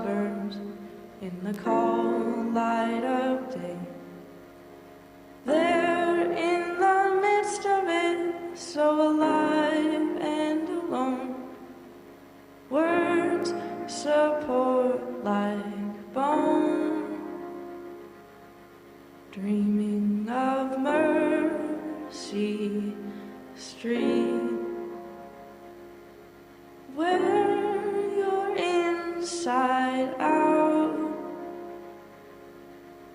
suburbs in the cold light of day. There in the midst of it, so alive and alone, words support like bone, dreaming of Mercy Street, where you're inside out,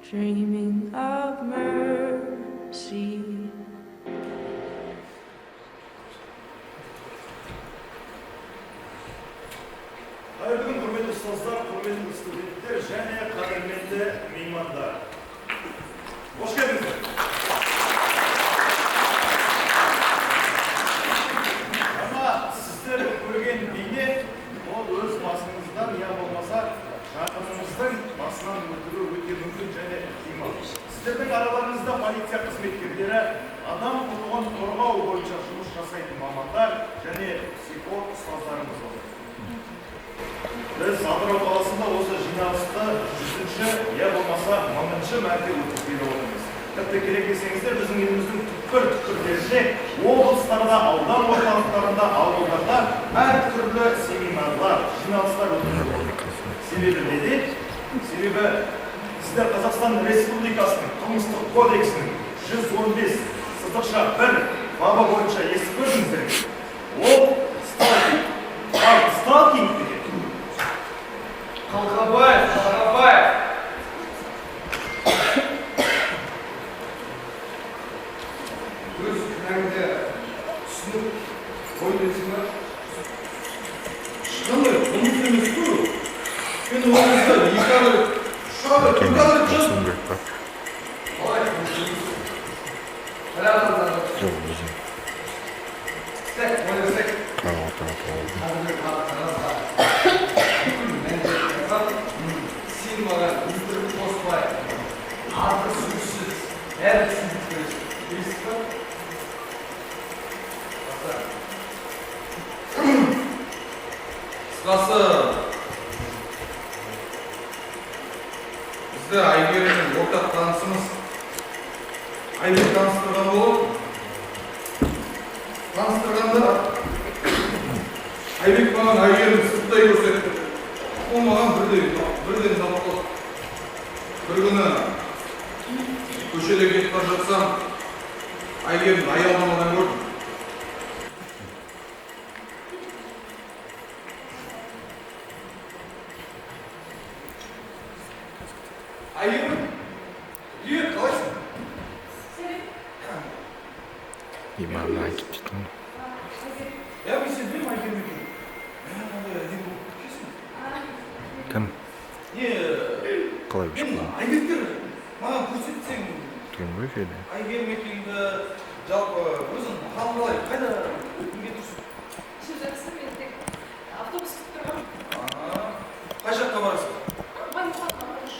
dreaming of mercy. Hayırlı gün kıymetli ustazlar, kıymetli stüdentler, және қадірменді меймандар. Hoş geldiniz. Ama sizler көрген beyne, o öz basınızdan ya olmasa жақыныңыздың басынан өтірі өте мүмкін және ықтимал. Сіздердің араларыңызда полиция қызметкерлері, адам құқығын қорғау бойынша жұмыс жасайтын мамандар және психолог ұстаздарымыз бар. Біз Атырау қаласында осы жиналысты 100-ші, я болмаса 1000-ші мәрте өткізгелі отырмыз. Тіпті керек десеңіздер, біздің еліміздің түкпір-түкпірлерінде, облыстарда, аудан орталықтарында, ауылдарда әртүрлі семинарлар, жиналыстар өткізіліп отыр. Себебі неде? Себебі сіздер Қазақстан Республикасының Қылмыстық кодексінің 115-1 бабы бойынша естіп көрдіңіздер. Ол сталкинг. Сталкинг деген. Қалқабаев. Өз кінәңді түсініп қой дейсің ба? Шыққандай, қылмыс емес қой. Мен оңызда екі ады, үш ады, төрт ады жүрсің. Қалай қылмыс? Бір адамдар. Жоқ, өзім. Сәк, ойнасақ. Сен маған өздіріп қоспай, арты сүрсіз, әрі түсіндік көресің. Бейсік па? Қысқасы, бізді Айгерімнің ортақ танысымыз Айбек таныстырған болып, таныстырғанда Айбек маған Айгерім сырттай көрсетті. Ол маған бірден запақлы. Бір күні көшеде кетіп бара жатсам, Айгерімді аялдамадан көрдім. Айгерім, үйет, қалайсың? Иманға кететін. Мен сен білем Айгерім екен. Кім? Қалай үшкі? Айбектер, маған көрсетсең. Түген бөй фейді? Айгерім екенді, жалпы өзің қал қалай, қайда кімге тұрсың? Жақсы, мен тек автобус күтіп тұрғам. Қай жаққа барасың? Байқұлатқа барыш.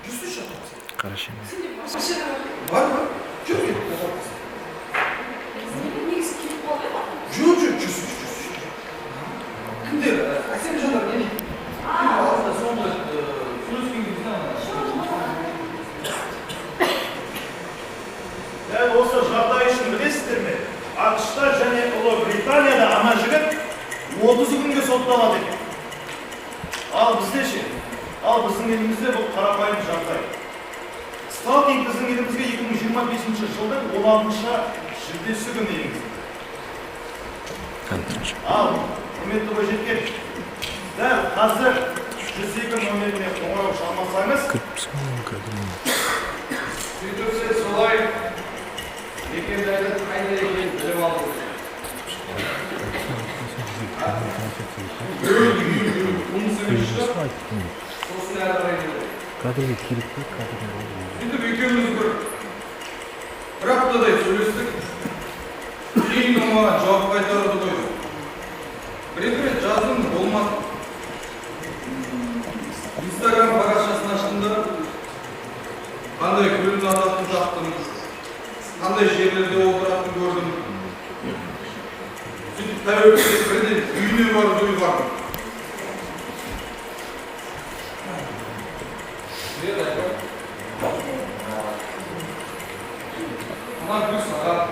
Жүрсінші автобусы? Қарашеме. Сенде машина бар. Бар ма? Жүр кетіп автобусы. Негізі кетіп қалды ма? Жүр, жүрсінші. Кімдер? Әсем жандар не дейді? Алдында соңғы сөйлескен кезінде Дәл осы жағдай үшін білесіздер ме? ақш-та және Ұлыбританияда ана жігіт 30 күнге сотталады екен. Ал бізде ше? Ал біздің елімізде бұл қарапайым жағдай. Сталкинг біздің елімізге 2025 жылдың 16 шілдесі күні енгізілді. Ал, құрметті бойжеткен, дәл қазір 102 номеріне қоңырау шалмасаңыз, сөйтіпсе солай екендерді қайда екен біліп алу. Сосын әрі қарай келеді. Сөйтіп екеуміз бір аптадай сөйлестік. Кейін маған жауап қайтарады ғой. Бір-екі рет жаздым, болмады. Инстаграм парақшасын аштым да, қандай көлдің ататын таптым, қандай жерлерде отыратын көрдім. Сөйтіп тәуелсіз бірден үйіне барып ұйғардым. Aman büyük sana.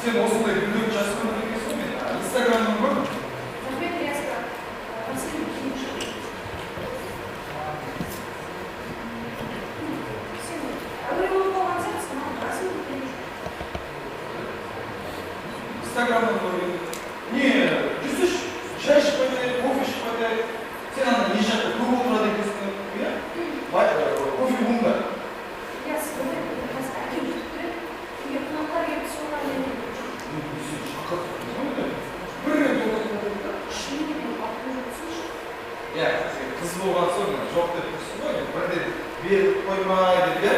Sen осындай videoyu жазған екенсің бе? Instagram'ın var mı? Рахмет, Ильяска. Василий Кимович. Сен, әуелі болған сияқтысың, маған расың білмеймін. Instagram'ın var mı? Не, жүрсіш, шай ішіп қойдай, кофе ішіп қойдай. Сен ана не жақта көп отырады екенсің, иә? Кофе бұнда. Ильяс, ондай қазір әкем күтіп тұр еді. Егер қонақтар келіп соңынан мен Bir rет отырады да. шынымен мен алып жүрсінші. Иә, сен қыз болған соң жоқ деп тұрсың ғой, бірден беріп қоймай деп, иә?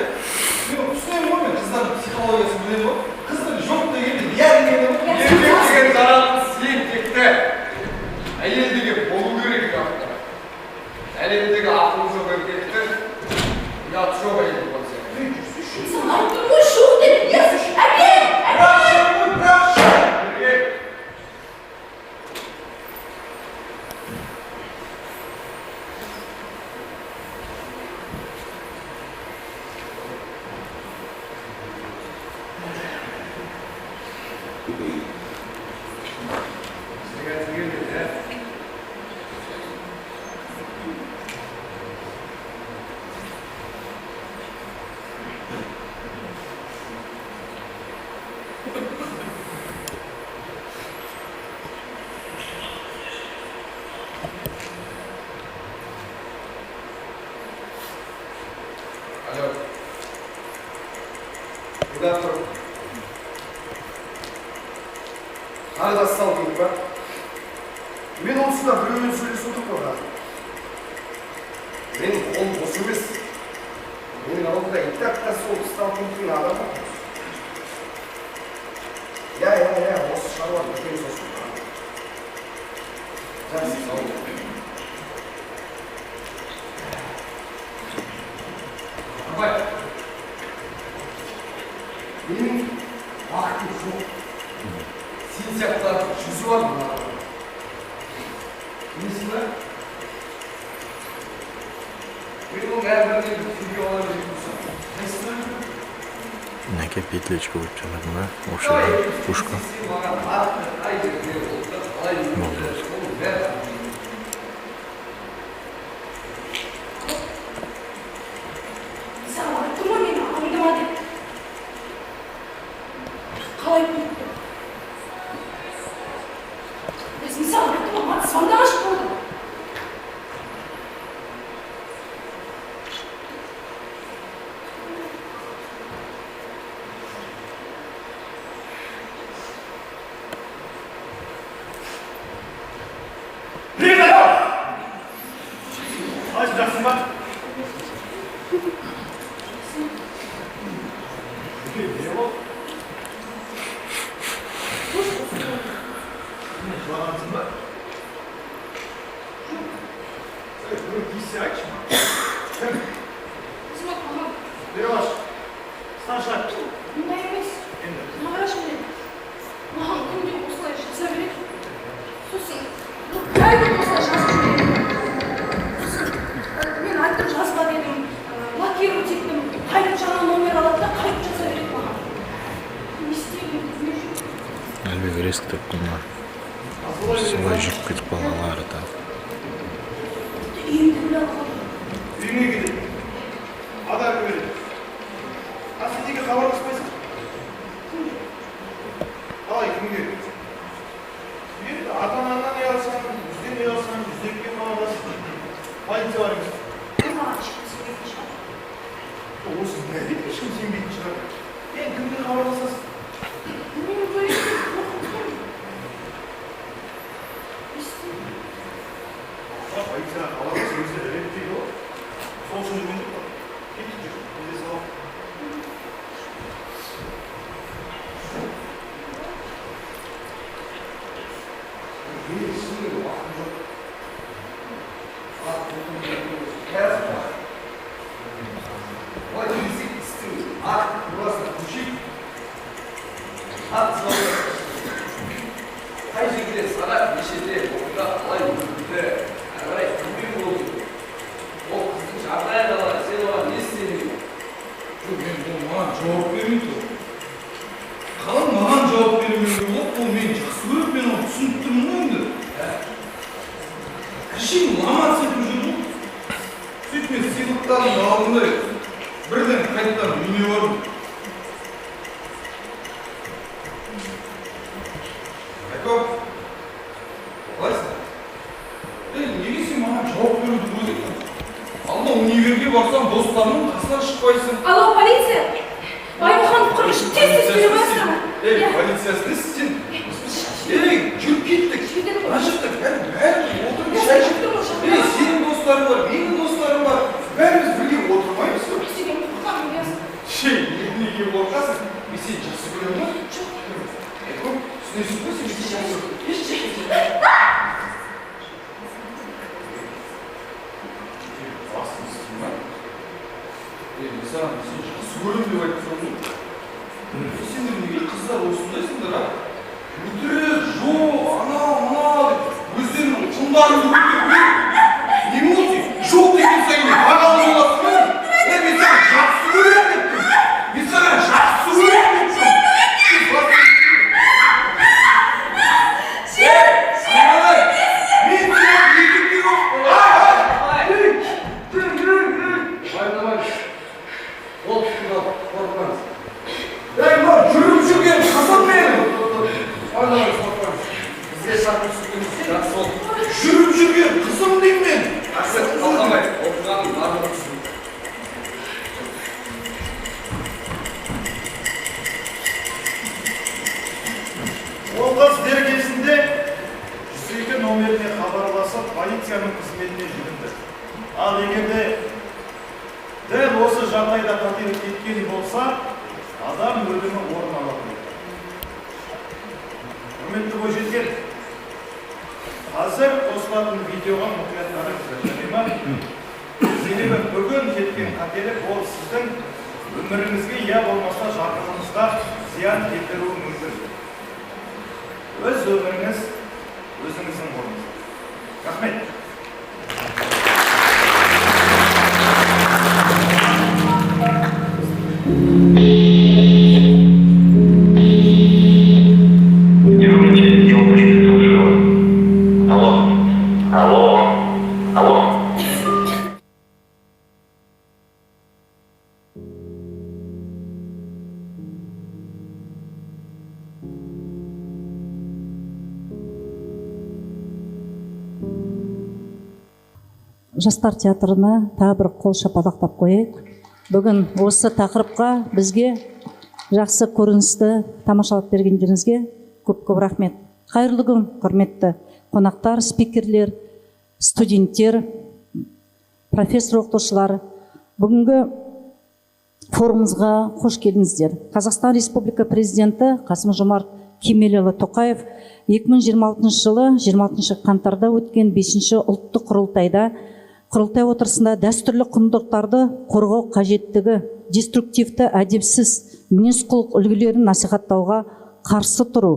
Мен түсінемін ғой, мен қыздардың психологиясын білемін ғой. Қыздың жоқ дегенде иә дегені ғой. Еркек деген жаратылыс ең текті. Әйел деген болу керек жақта. Әлемдегі ақылы жоқ еркектің ұяты жоқ әйел болса. Сен айттың ғой жоқ деп, Ильяс, әке! Еркек. Алло. Куда тұр? Қарындас сал дейік па? Мен осында біреумен сөйлесіп отырмын ғой қазір. Менің қолым бос емес. Менің алдымда итақта сол ұстап мүмкін адам бар. Иә, осы шаруа үлкен сосын. Жақсы, сау бол. Абай, Менің уақытым жоқ. Сен сияқтылардың жүзі бар мына. Несі бар? Мен оның әрбірінен видео алып жүрмін. Қайсына? Мынаке петличка болып жатады ма? Ошада пушка. Болды. Саған айттым ғой мен аңдыма деп. Қалай білді? Мен саған айттым ғой, маған звонда ашып болды. Hadi жақсың ба? Не бол? Жылағансың ба? Біреу тиіссе айтшы ма? Смат, маған Бері баш. Станша. мұндай емес. Енді. Маған қарашы міне. Маған күнде осылай жаза береді. Сосын, қай күн осылай жазып береді. Мен айттым жазба дедім, блокировать еттім, қайтып жаңа номер алады да қайтып жаза береді маған. Не істеймін, не жүрмін. Әлбек ресктеп қойма. Солай жүріп кетіп қалғанлары да. Үйімді біле қалды. Үйіне кетеді. Адам береді. А сен неге хабарласпайсың? Қалай кімге? Енді ата-анаңнан ұялсаң, бізден ұялсаң, бізден хабарласың. Полиция бар емес. Маған ешкім сенбейтін шығар. Осы не дейді? Ешкім сенбейтін шығар. Енді кімге хабарласасың? Мен көрейін, қорқытпаймын. Не істеймін? Полицияға хабарласып өзі реттейді ғой. Сол үшін жүрген жоқ қой. Кетіп жүр. Бізде сау. Менің шынымен уақытым жоқ. Қазір бар. Ой, езік істің. Ақ, burasını күшік. Ақ, сылауды. Қай жерде сағат нешеде оқуда қалай өтуді әрі қарай кіммен болып үстіне сыйлықтарын алынды. Бірден қайттан үйіне бардым. Айков, қалайсың? Неге сен маған жауап беруді өзің? Алда универге барсам, достарының қасынан шықпайсың. Алло, полиция! Баймұхан құрыш, тез келе бастырма. Полициясы сен? Жүріп кеттік. Ашықтық, бәрі отырып шай ішіп. Сенің достарың бар, менің достарым бар. Бәріміз бірге отырмаймыз ба? Сенен қорқамын, ясың. Неге қорқасың? Мен сені жақсы көремін ба? Айков, түсінесің ба сен жақсы көремін? Басымсың ба? Мен саған сені жақсы көремін деп айтып тұрмын. Сендер неге қыздар осындайсыңдар, а? Өтірік, жоқ, ана, өздерінің құндарыңды өтірік. Не болды? Жоқ деген сайын бағалы боласың ба? Мен саған жақсы көремін деттім. Мен саған жақсы көремін деттім. Жүріп жүрген қызым деймін мен. Қаламай, оқығаным барлығы түсін. Ол қыз дер кезінде 102 номеріне хабарласып, полицияның қызметіне жүгінді. Ал егерде дәл осы жағдайда қателік кеткен болса, адам өлімі орын алады. Құрметті бойжеткен, қазір қосылатын видеоға мұқият қараңыздар, және ма? Себебі бүгін кеткен қателік ол сіздің өміріңізге я болмаса жарқыныңызға зиян келтіруі мүмкін. Өз өміріңіз өзіңіздің қолыңызда. Рахмет. Жастар театрына тағы бір қол шапалақтап қояйық. Бүгін осы тақырыпқа бізге жақсы көріністі тамашалап бергендеріңізге көп рахмет. Қайырлы күн, құрметті қонақтар, спикерлер, студенттер, профессор оқытушылар. Бүгінгі форумымызға қош келдіңіздер. Қазақстан Республика президенті Қасым-Жомарт Кемелұлы Тоқаев 2026 жылы 26 қаңтарда өткен 5-ші ұлттық құрылтай отырысында дәстүрлі құндылықтарды қорғау қажеттігі, деструктивті, әдепсіз мінез-құлық үлгілерін насихаттауға қарсы тұру,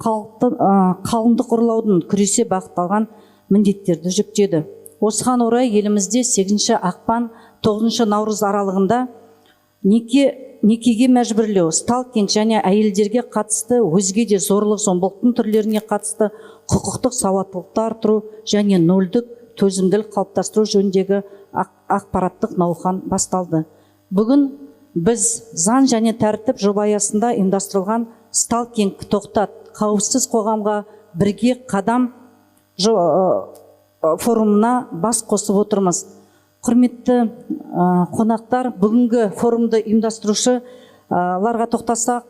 қалыңдық ұрлаудың күресе бағытталған міндеттерді жүктеді. Осыған орай елімізде 8 ақпан 9 наурыз аралығында некеге мәжбүрлеу, сталкинг және әйелдерге қатысты өзге де зорлық-зомбылықтың түрлеріне қатысты құқықтық сауаттылықты арттыру және нөлдік төзімділік қалыптастыру жөніндегі ақпараттық науқан басталды. Бүгін біз заң және тәртіп жоба аясында ұйымдастырылған сталкинг тоқтат, қауіпсіз қоғамға бірге қадам форумына бас қосып отырмыз. Құрметті қонақтар, бүгінгі форумды ұйымдастырушыларға тоқтасақ,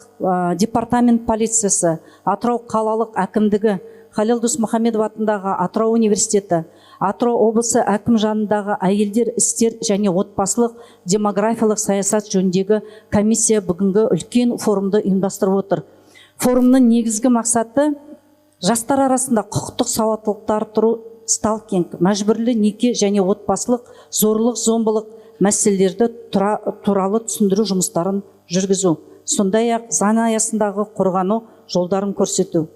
департамент полициясы, Атырау қалалық әкімдігі, Халил Досмұхамедов атындағы Атырау университеті, Атырау облысы әкім жанындағы әйелдер істер және отбасылық демографиялық саясат жөніндегі комиссия бүгінгі үлкен форумды ұйымдастырып отыр. Форумның негізгі мақсаты жастар арасында құқықтық сауаттылықты арттыру, сталкинг, мәжбүрлі неке және отбасылық зорлық-зомбылық мәселелерді туралы түсіндіру жұмыстарын жүргізу. Сондай-ақ заң аясындағы қорғану жолдарын көрсету.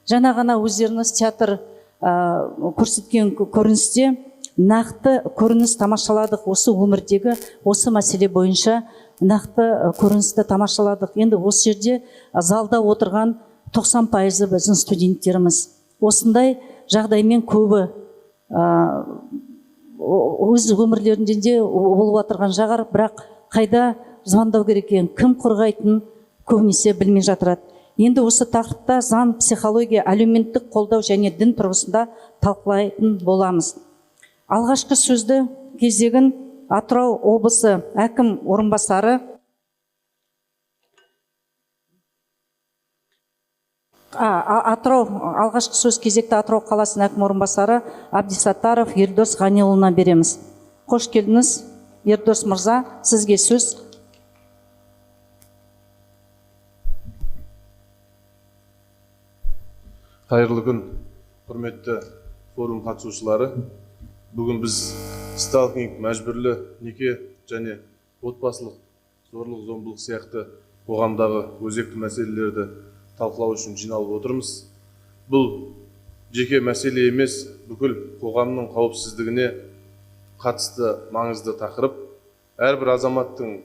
Жаңа ғана өздеріңіз театр көрсеткен көріністе нақты көрініс тамашаладық. Осы өмірдегі осы мәселе бойынша нақты көріністі тамашаладық. Енді осы жерде залда отырған 90% біздің студенттеріміз. Осындай жағдаймен көбі өз өмірлерінде де болып отырған жағар, бірақ қайда звондау керек екенін, кім қорғайтынын көбінесе білмей жатырады. Енді осы тақырыпта заң, психология, әлеуметтік қолдау және дін тұрғысында талқылайтын боламыз. Алғашқы сөзді кезегін Атырау облысы әкім орынбасары алғашқы сөз кезекті Атырау қаласының әкім орынбасары Абдисаттаров Ердос Ғанилұлына береміз. Қош келдіңіз, Ердос мырза, сізге сөз. Қайырлы күн, құрметті форум қатысушылары. Бүгін біз сталкинг, мәжбүрлі неке және отбасылық зорлық зомбылық сияқты қоғамдағы өзекті мәселелерді талқылау үшін жиналып отырмыз. Бұл жеке мәселе емес, бүкіл қоғамның қауіпсіздігіне қатысты маңызды тақырып. Әрбір азаматтың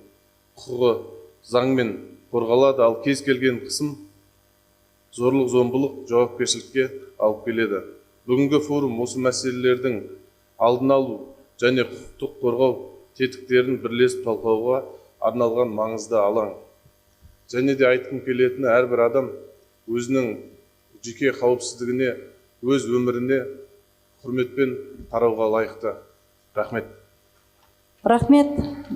құқығы заңмен қорғалады, ал кез келген қысым зорлық зомбылық жауапкершілікке алып келеді. Бүгінгі форум осы мәселелердің алдын алу және құқықтық қорғау тетіктерін бірлесіп талқылауға арналған маңызды алаң. Және де айтқым келетіні, әрбір адам өзінің жеке қауіпсіздігіне, өз өміріне құрметпен қарауға лайықты. Рахмет. Рахмет,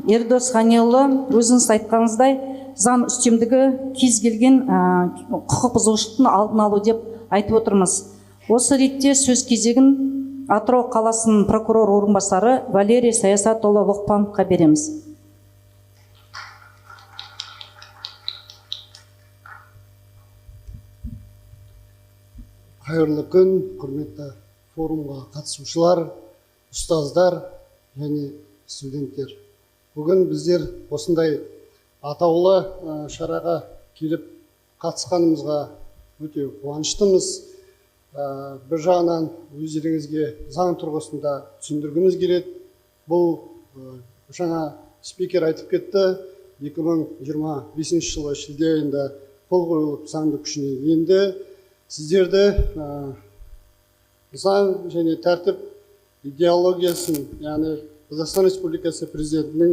Ердос Ғанилұлы, өзіңіз айтқаныңыздай, заң үстемдігі кез келген құқық бұзушылықтың алдын алу деп айтып отырмыз. Осы ретте сөз кезегін Атырау қаласының прокурор орынбасары Валерий Саясатұлы Лоқпановқа береміз. Қайырлы күн, құрметті форумға қатысушылар, ұстаздар және студенттер. Бүгін біздер осындай атаулы шараға келіп қатысқанымызға өте қуаныштымыз. Бір жағынан өздеріңізге заң тұрғысында түсіндіргіміз келеді. Бұл жаңа спикер айтып кетті, 2025 жылы шілде айында қол қойылып заңды күшіне енді. Сіздерді заң және тәртіп идеологиясын, яғни Қазақстан Республикасы президентінің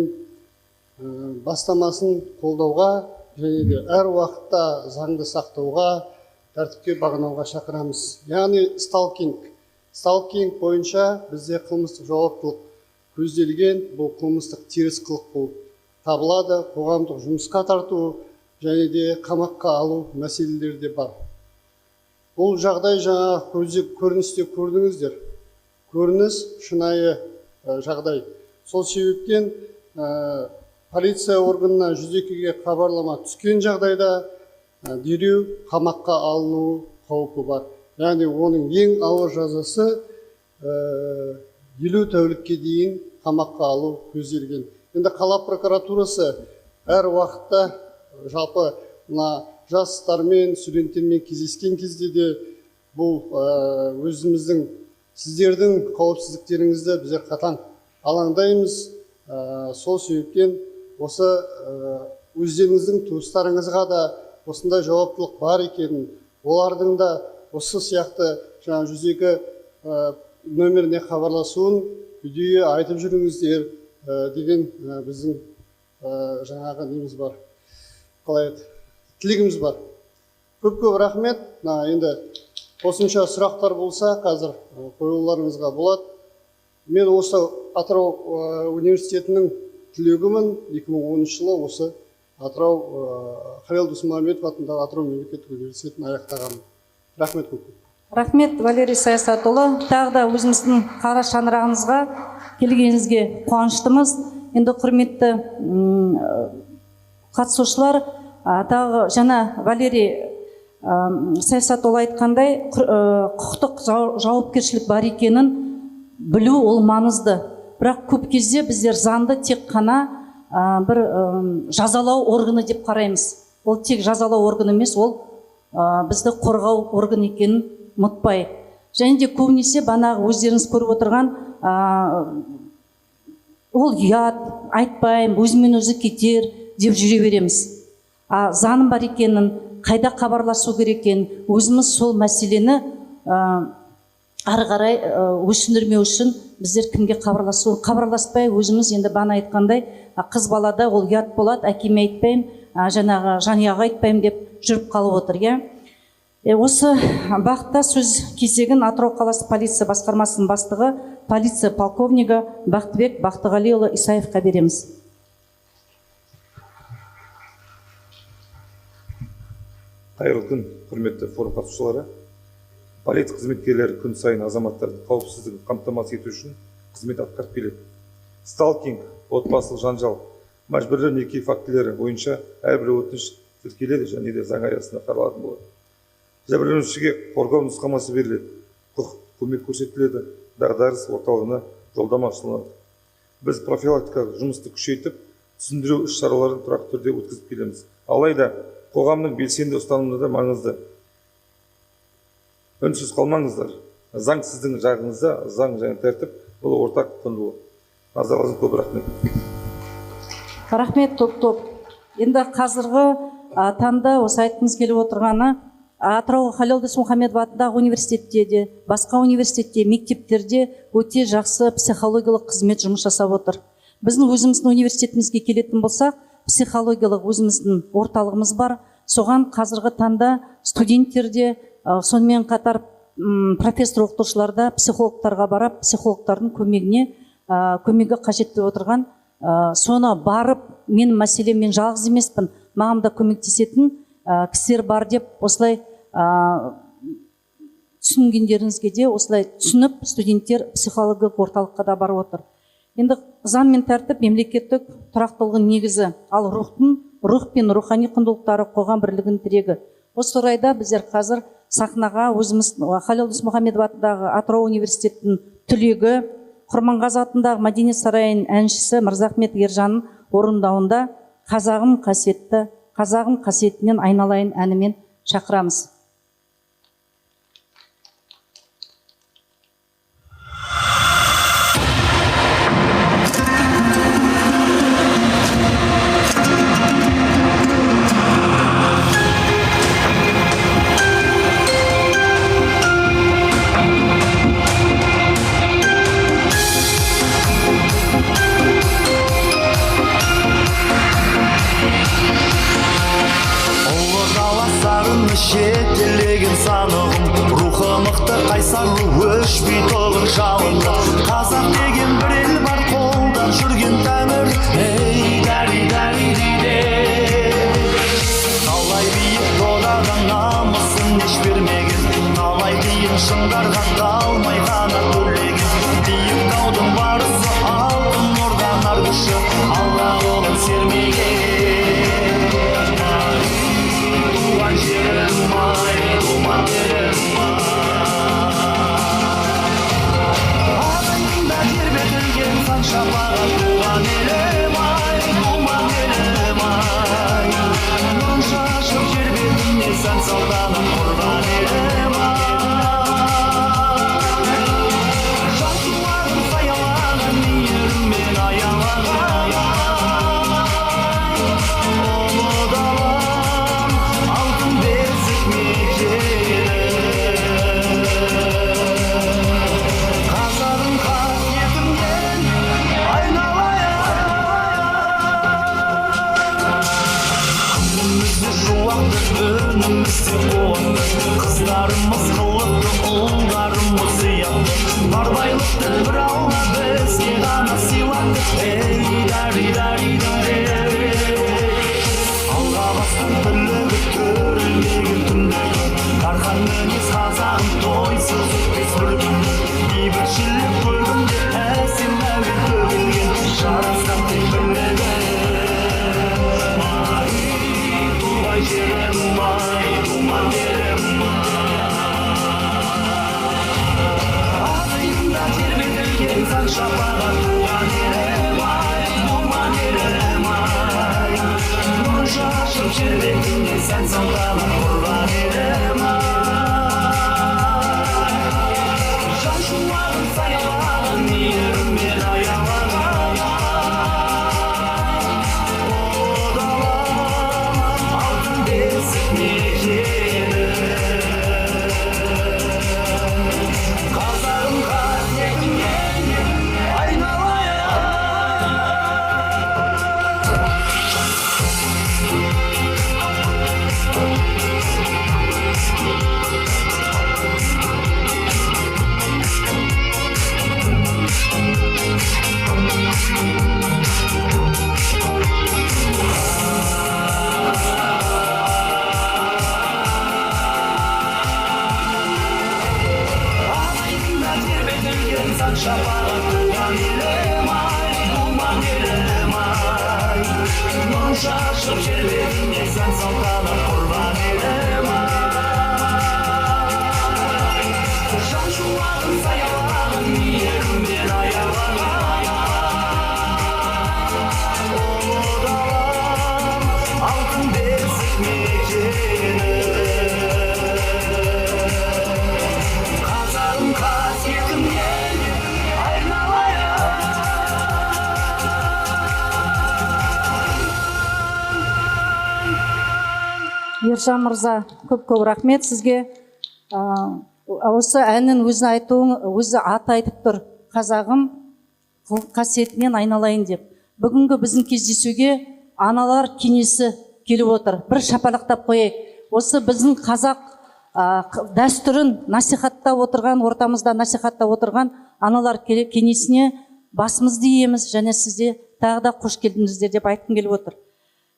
бастамасын қолдауға және де әр уақытта заңды сақтауға, тәртіпке бағынауға шақырамыз. Яғни сталкинг бойынша бізде қылмыстық жауаптылық көзделген, бұл қылмыстық теріс қылық болып табылады, қоғамдық жұмысқа тарту және де қамаққа алу мәселелері де бар. Бұл жағдай жаңа көріністе көрдіңіздер. Көрініс шынайы жағдай. Сол себептен полиция органына 102-ге хабарлама түскен жағдайда дереу қамаққа алыну қаупі бар. Яғни оның ең ауыр жазасы 50 тәулікке дейін қамаққа алу көзделген. Енді қала прокуратурасы әр уақытта жалпы жастармен, студенттермен кездескен кезде де бұл өзіміздің, сіздердің қауіпсіздіктеріңізді біздер қатаң алаңдаймыз. Сол себептен осы өздеріңіздің туыстарыңызға да осындай жауаптылық бар екенін, олардың да осы сияқты жаңа 102 нөміріне хабарласуын үйдей айтып жүріңіздер деген біздің жаңағы неміз бар. Қалай еді? Тілегіміз бар. Көп рахмет. Енді қосымша сұрақтар болса, қазір қоюларыңызға болады. Мен осы Атырау университетінің түлегімін. 2013 жылы осы Атырау Халел Досмұхамедов атындағы Атырау мемлекеттік университетін аяқтағанмын. Рахмет көп. Рахмет, Валерий Саясатұлы. Тағы да өзіміздің қара шаңырағыңызға келгеніңізге қуаныштымыз. Енді құрметті қатысушылар, тағы жаңа Валерий Саясатұлы айтқандай, құқықтық жауапкершілік бар екенін білу ол маңызды. Бірақ көп кезде біздер заңды тек қана бір жазалау органы деп қараймыз. Ол тек жазалау органы емес, ол бізді қорғау органы екенін ұмытпайық. Және де көбінесе банағы өздеріңіз көріп отырған ол ұят, айтпайым, өзімен өзі кетер деп жүре береміз. Заным бар екенін, қайда хабарласу керек екенін, өзіміз сол мәселені ары қарай өсіндірмеу үшін біздер кімге хабарласпай өзіміз енді бана айтқандай қыз балада ол ұят болады, әкеме айтпаймын, жаңағы жанұяға айтпаймын деп жүріп қалып отыр, иә. Осы бағытта сөз кезегін Атырау қаласы полиция басқармасының бастығы, полиция полковнигі Бақтыбек Бақтығалиұлы Исаевқа береміз. Қайырлы күн, құрметті форум қатысушылары. Полиция қызметкерлері күн сайын азаматтардың қауіпсіздігін қамтамасыз ету үшін қызмет атқарып келеді. Сталкинг, отбасылық жанжал, мәжбүрлі неке фактілері бойынша әрбір өтініш тіркеледі және де заң аясында қаралатын болады. Жәбірленушіге қорғау нұсқамасы беріледі, құқықтық көмек көрсетіледі, дағдарыс орталығына жолдама ұсынылады. Біз профилактикалық жұмысты күшейтіп, түсіндіру іс-шараларын тұрақты түрде өткізіп келеміз. Алайда қоғамның белсенді ұстанымы да маңызды. Үнсіз қалмаңыздар. Заң сіздің жағыңызда, заң және тәртіп бұл ортақ құндылық. Назарыңызға көп рахмет. Рахмет, топ. Енді қазіргі таңда осы айтқымыз келіп отырғаны Атырау Халел Досмұхамедов атындағы университетте де, басқа университетте, мектептерде өте жақсы психологиялық қызмет жұмыс жасап отыр. Біздің өзіміздің университетімізге келетін болсақ, психологиялық өзіміздің орталығымыз бар. Соған қазіргі таңда студенттерде, сонымен қатар профессор оқытушыларда психологтарға барып, психологтардың көмегі қажет деп отырған. Соны барып, мен мәселем, мен жалғыз емеспін, маған да көмектесетін кісілер бар деп осылай түсінгендеріңізге де осылай түсініп, студенттер психологиялық орталыққа да барып отыр. Енді заң мен тәртіп мемлекеттік тұрақтылығын негізі, ал рух пен рухани құндылықтары қоғам бірлігінің тірегі. Осы орайда біздер қазір сахнаға өзіміз Халел Досмұхамедов атындағы Атырау университетінің түлегі, Құрманғазы атындағы Мәдениет сарайының әншісі Мырзахмет Ержанның орындауында қазағым қасиетті, қазағым қасиетінен айналайын әнімен шақырамыз. Шеттелеген санығым, рухы мықты қайсарлы өшпей толық жалынды. Қазақ деген бір ел бар, қолдан жүрген тәңір, ей дәри дейді. Талай биік додадан намысын еш бермеген, талай қиын шыңдарға қалмай ғана төрлеген. Биік таудың барысы алтын ордан арғышы, алға қолын сермеген. Ағайында тербетілген сан шапағы туған елім ай, туған елім ай. Нұрын шашып жер бетіне сән салтанат құрған елім ай. Жан туағын саялаған мейіріммен аялаған ұлы далам, алтын бесік мекені. Қазағым қасиетімнен айналайын. Күнімізді жуақты, өнімізде қуатты, қыздарымыз қылықты, ұлдарымыз ұятты. Бар байлықты бір алла бізге ғана сыйлады, ей дәри. Алға бастың бірлігі төрілмеген түндегі, қарқан мінез қазағым тойсыз өтпес бір күн. Бейбітшілік көлгінде әсем әуен төгілген, жарасқан тек бірлігі. Ай, туған жерім ай, туған жерім ағайында тербетілген сан шапағы туған елім ай, туған елім ай. Нұрын шашып жер бетіне сән салтанат құрған елім ай. Жан шуағын саялаған мейіріммен аялаған ұлы далам, алтын бесік мекені. Шашып жербетіне сән салтанат құрбан елім ай. Жан шуағын саялағын мейіріммен аялаған ұлы далам алтын бесік мекені қазағым қасиетімнен айналайын. Ержан мырза, көп рахмет сізге. Осы әннің өзін айтуың, өзі аты айтып тұр, қазағым қасиетінен айналайын деп. Бүгінгі біздің кездесуге аналар кеңесі келіп отыр. Бір шапалақтап қойайық. Осы біздің қазақ дәстүрін насихаттап отырған, ортамызда насихаттап отырған аналар кеңесіне басымызды иеміз, және сізде тағы да қош келдіңіздер деп айтқым келіп отыр.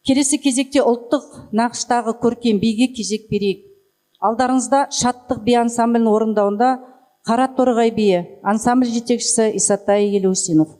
Келесі кезекте ұлттық нақыштағы көркем биге кезек берейік. Алдарыңызда шаттық би ансамблінің орындауында Қара торғай биі, ансамбль жетекшісі Исатай Елеусинов.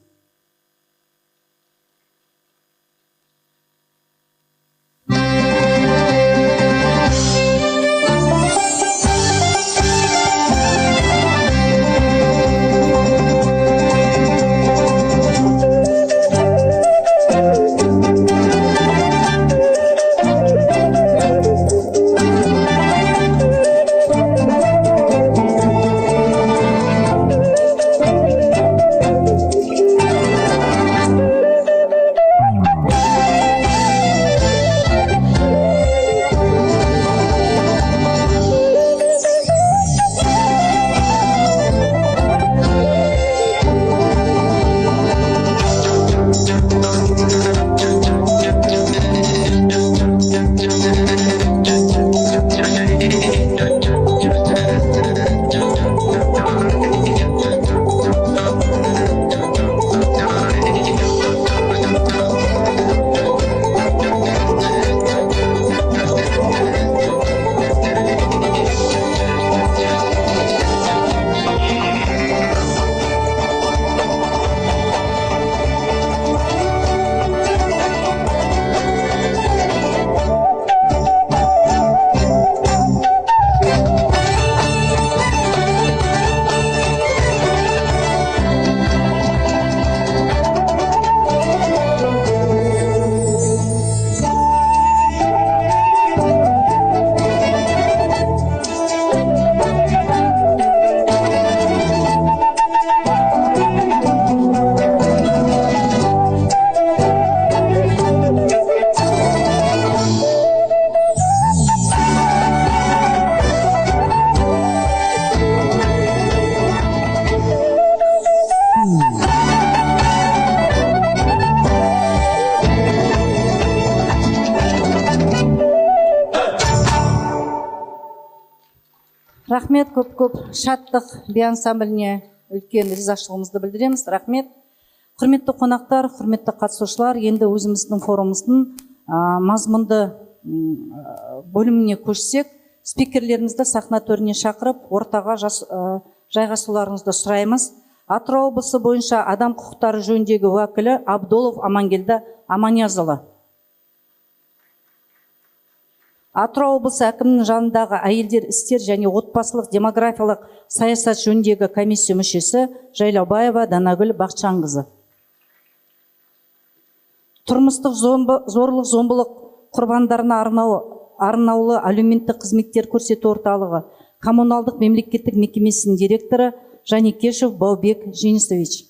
Рахмет, көп шаттық би ансамбліне үлкен ризашылығымызды білдіреміз. Рахмет. Құрметті қонақтар, құрметті қатысушылар, енді өзіміздің форумымыздың мазмұнды бөліміне көшсек, спикерлерімізді сахна төріне шақырып, ортаға жайғасуларыңызды сұраймыз. Атырау облысы бойынша адам құқықтары жөніндегі уәкілі Абдолов Амангелді Аманиязұлы. Атырау облысы әкімінің жанындағы әйелдер істер және отбасылық демографиялық саясат жөніндегі комиссия мүшесі Жайлаубаева Данагүл Бақчанқызы. Тұрмыстық зорлық-зомбылық құрбандарына арнаулы әлеуметтік қызметтер көрсету орталығы коммуналдық мемлекеттік мекемесінің директоры Жаникешев Баубек Женисович.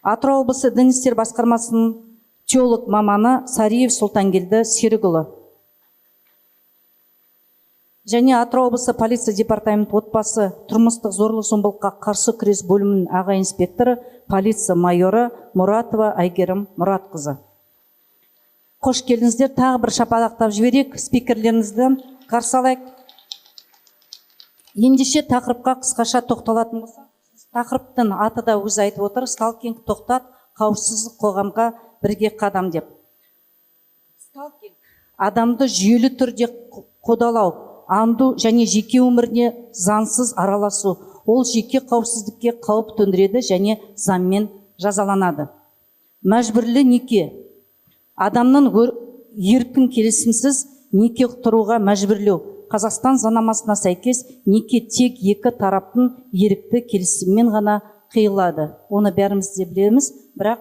Атырау облысы дін істер басқармасының теолог маманы Сариев Сұлтангелді Серікұлы. Және Атырау облысы полиция департамент отбасы тұрмыстық зорлық-зомбылыққа қарсы күрес бөлімінің аға инспекторы полиция майоры Мұратова Айгерім Мұратқызы. Қош келдіңіздер, тағы бір шапалақтап жіберейік, спикерлеріңізді қарсы алайық. Ендеше тақырыпқа қысқаша тоқталатын болсақ, Тақырыптың аты да өзі айтып отыр, сталкинг тоқтат, қауіпсіз қоғамға бірге қадам деп. Сталкинг адамды жүйелі түрде қудалау, анду және жеке өміріне заңсыз араласу. Ол жеке қауіпсіздікке қауіп төндіреді және заңмен жазаланады. Мәжбүрлі неке адамның еркін келісімсіз неке тұруға мәжбүрлеу. Қазақстан заңнамасына сәйкес неке тек екі тараптың ерікті келісіммен ғана қиылады. Оны бәріміз де білеміз, бірақ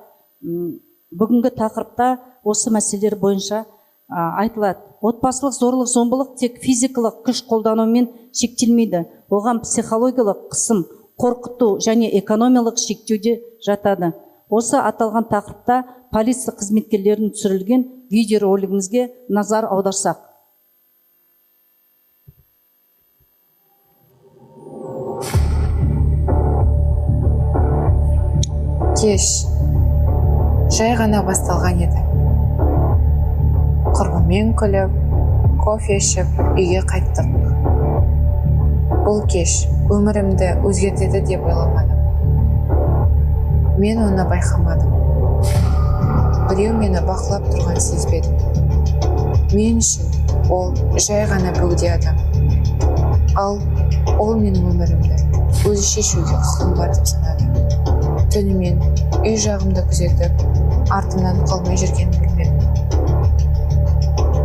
бүгінгі тақырыпта осы мәселелер бойынша айтылады. Отбасылық зорлық зомбылық тек физикалық күш қолданумен шектелмейді. Оған психологиялық қысым, қорқыту және экономиялық шектеуде жатады. Осы аталған тақырыпта полиция қызметкерлерінің түсірілген видеоролигімізге назар аударсақ. Кеш жай ғана басталған еді. Құрбыммен күліп, кофе ішіп, үйге қайттық. Бұл кеш өмірімді өзгертеді деп ойламадым. Мен оны байқамадым. Біреу мені бақылап тұрған сезбедім. Мен үшін ол жай ғана бөгде адам. Ал ол менің өмірімді өзі шешуге құқым бар деп санады. Түнімен үй жағымды күзетіп, артымнан қалмай жүргенін білмедім.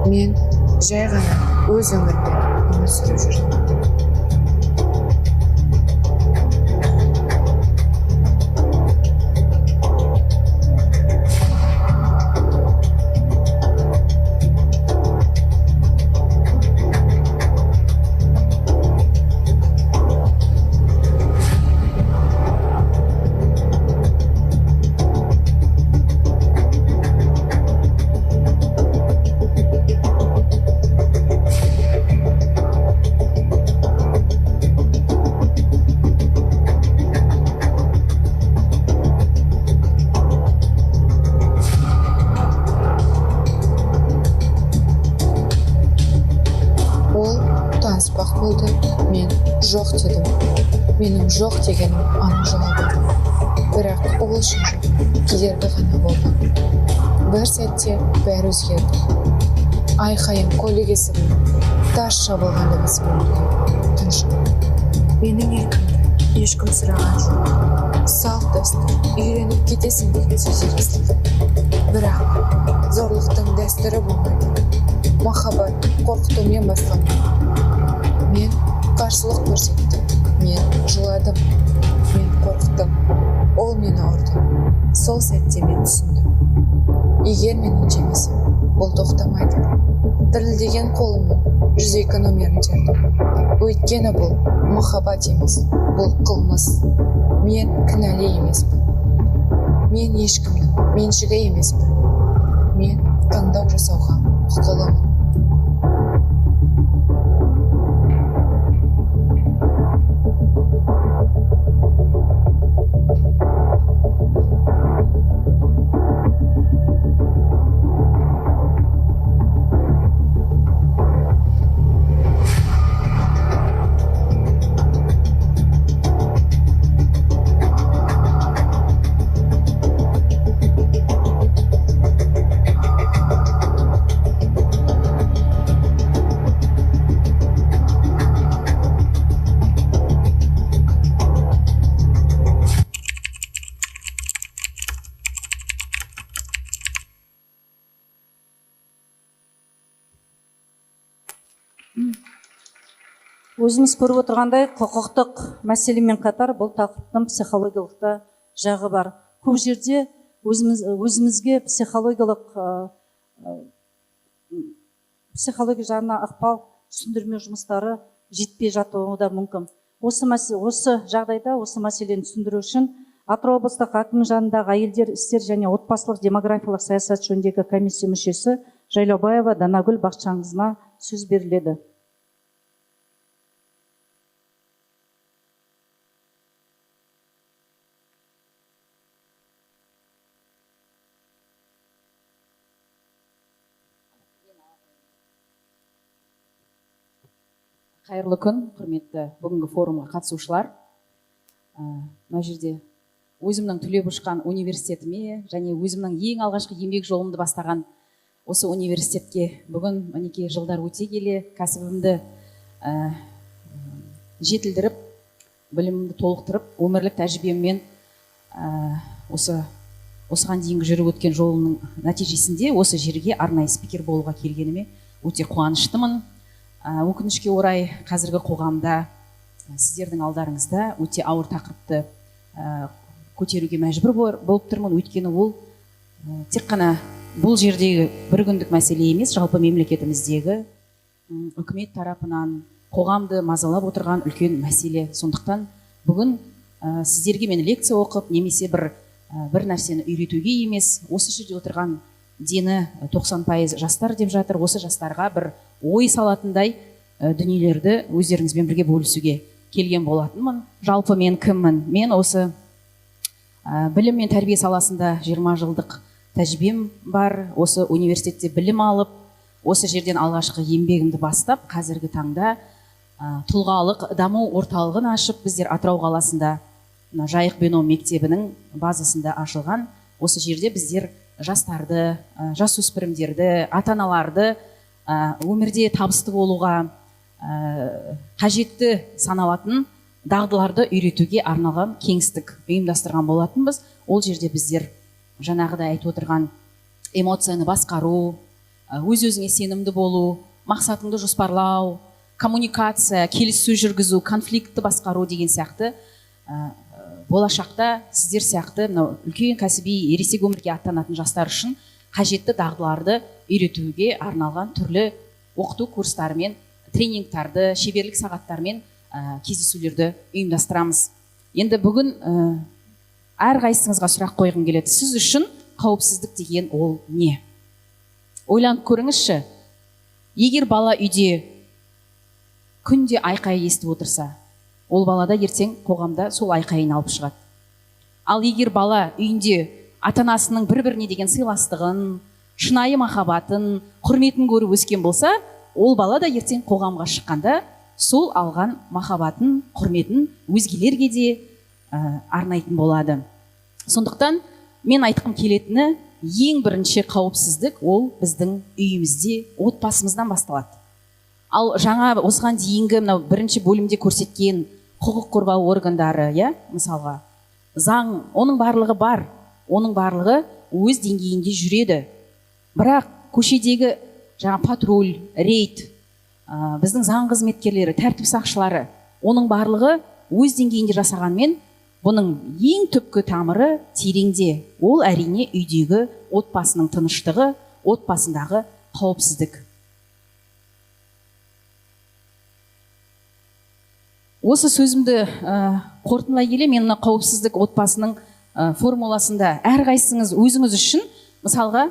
Мен жай ғана өз өмірімді өмір сүріп жүрдім. Болды, мен жоқ дедім. Менің жоқ дегенім анық жауабы. Бірақ ол үшін кедергі ғана болды. Бір сәтте бәрі өзгерді. Айқайым көлік есігін тас жабылған дыбыс болды. Тыныштық. Менің еркімді ешкім сұраған жоқ. Салт дәстүр үйреніп кетесің деген сөздер естілді. Бірақ зорлықтың дәстүрі болмайды. Махаббат қорқытумен басталмайды. Мен қарсылық көрсеттім. Мен жыладым. Мен қорықтым. Ол мені ұрды. Сол сәтте мен түсіндім. Егер мен үнемесем, бұл тоқтамайды. Дірілдеген қолыммен 102 нөмірін тердім. Өйткені бұл махаббат емес, бұл қылмыс. Мен кінәлі емеспін. Мен ешкімнің меншігі емеспін. Мен таңдау жасауға құқылымын. Өзіміз көріп отырғандай, құқықтық мәселемен қатар бұл тақырыптың психологиялық та жағы бар. Көп жерде өзімізге психология жағына ықпал түсіндірме жұмыстары жетпей жатуы да мүмкін. Осы жағдайда осы мәселені түсіндіру үшін Атырау облыстық әкімі жанындағы әйелдер істер және отбасылық демографиялық саясат жөніндегі комиссия мүшесі Жайлаубаева Данагүл Бақытжанқызына сөз беріледі. Қайырлы күн, құрметті бүгінгі форумға қатысушылар. мына жерде өзімнің түлеп ұшқан университетіме және өзімнің ең алғашқы еңбек жолымды бастаған осы университетке бүгін мінекей жылдар өте келе кәсібімді жетілдіріп, білімімді толықтырып, өмірлік тәжірибеммен осыған дейінгі жүріп өткен жолымның нәтижесінде осы жерге арнайы спикер болуға келгеніме өте қуаныштымын. Өкінішке орай қазіргі қоғамда сіздердің алдарыңызда өте ауыр тақырыпты көтеруге мәжбүр болып тұрмын. Өйткені ол тек қана бұл жердегі бір күндік мәселе емес, жалпы мемлекетіміздегі үкімет тарапынан қоғамды мазалап отырған үлкен мәселе. Сондықтан бүгін сіздерге мен лекция оқып, немесе бір нәрсені үйретуге емес, осы жерде отырған дені 90% жастар деп жатыр. Осы жастарға бір ой салатындай дүниелерді өздеріңізбен бірге бөлісуге келген болатынмын. Жалпы мен кіммін? Мен осы білім мен тәрбие саласында 20 жылдық тәжірибем бар. Осы университетте білім алып, осы жерден алғашқы еңбегімді бастап, қазіргі таңда тұлғалық даму орталығын ашып, біздер Атырау қаласында Жайық Бено мектебінің базасында ашылған. Осы жерде біздер жастарды, жасөспірімдерді, ата-аналарды өмірде табысты болуға қажетті саналатын дағдыларды үйретуге арналған кеңістік ұйымдастырған болатынбыз. Ол жерде біздер жаңағыдай айтып отырған эмоцияны басқару, өз-өзіңе сенімді болу, мақсатыңды жоспарлау, коммуникация, келіссөз жүргізу, конфликтті басқару деген сияқты болашақта сіздер сияқты үлкен кәсіби ересек өмірге аттанатын жастар үшін қажетті дағдыларды үйретуге арналған түрлі оқыту курстарымен, тренингтарды, шеберлік сағаттармен кездесулерді ұйымдастырамыз. Енді бүгін әрқайсыңызға сұрақ қойғым келеді. Сіз үшін қауіпсіздік деген ол не? Ойланып көріңізші. Егер бала үйде күнде айқай естіп отырса, ол балада ертең қоғамда сол айқайын алып шығады. Ал егер бала үйінде ата-анасының бір-біріне деген сыйластығын, шынайы махаббатын, құрметін көріп өскен болса, ол бала да ертең қоғамға шыққанда сол алған махаббатын, құрметін өзгелерге де арнайтын болады. Сондықтан мен айтқым келетіні, ең бірінші қауіпсіздік ол біздің үйімізде, отбасымыздан басталады. Ал жаңа осыған дейінгі бірінші бөлімде көрсеткен құқық қорғау органдары, мысалға, заң, оның барлығы бар, оның барлығы өз деңгейінде жүреді. Бірақ көшедегі патруль, рейд, біздің заң қызметкерлері, тәртіп сақшылары, оның барлығы өз деңгейінде жасағанмен, бұның ең түпкі тамыры тереңде. Ол әрине үйдегі отбасының тыныштығы, отбасындағы қауіпсіздік. Осы сөзімді қорытындылай келе, мен қауіпсіздік отбасының формуласында әрқайсыңыз өзіңіз үшін, мысалға,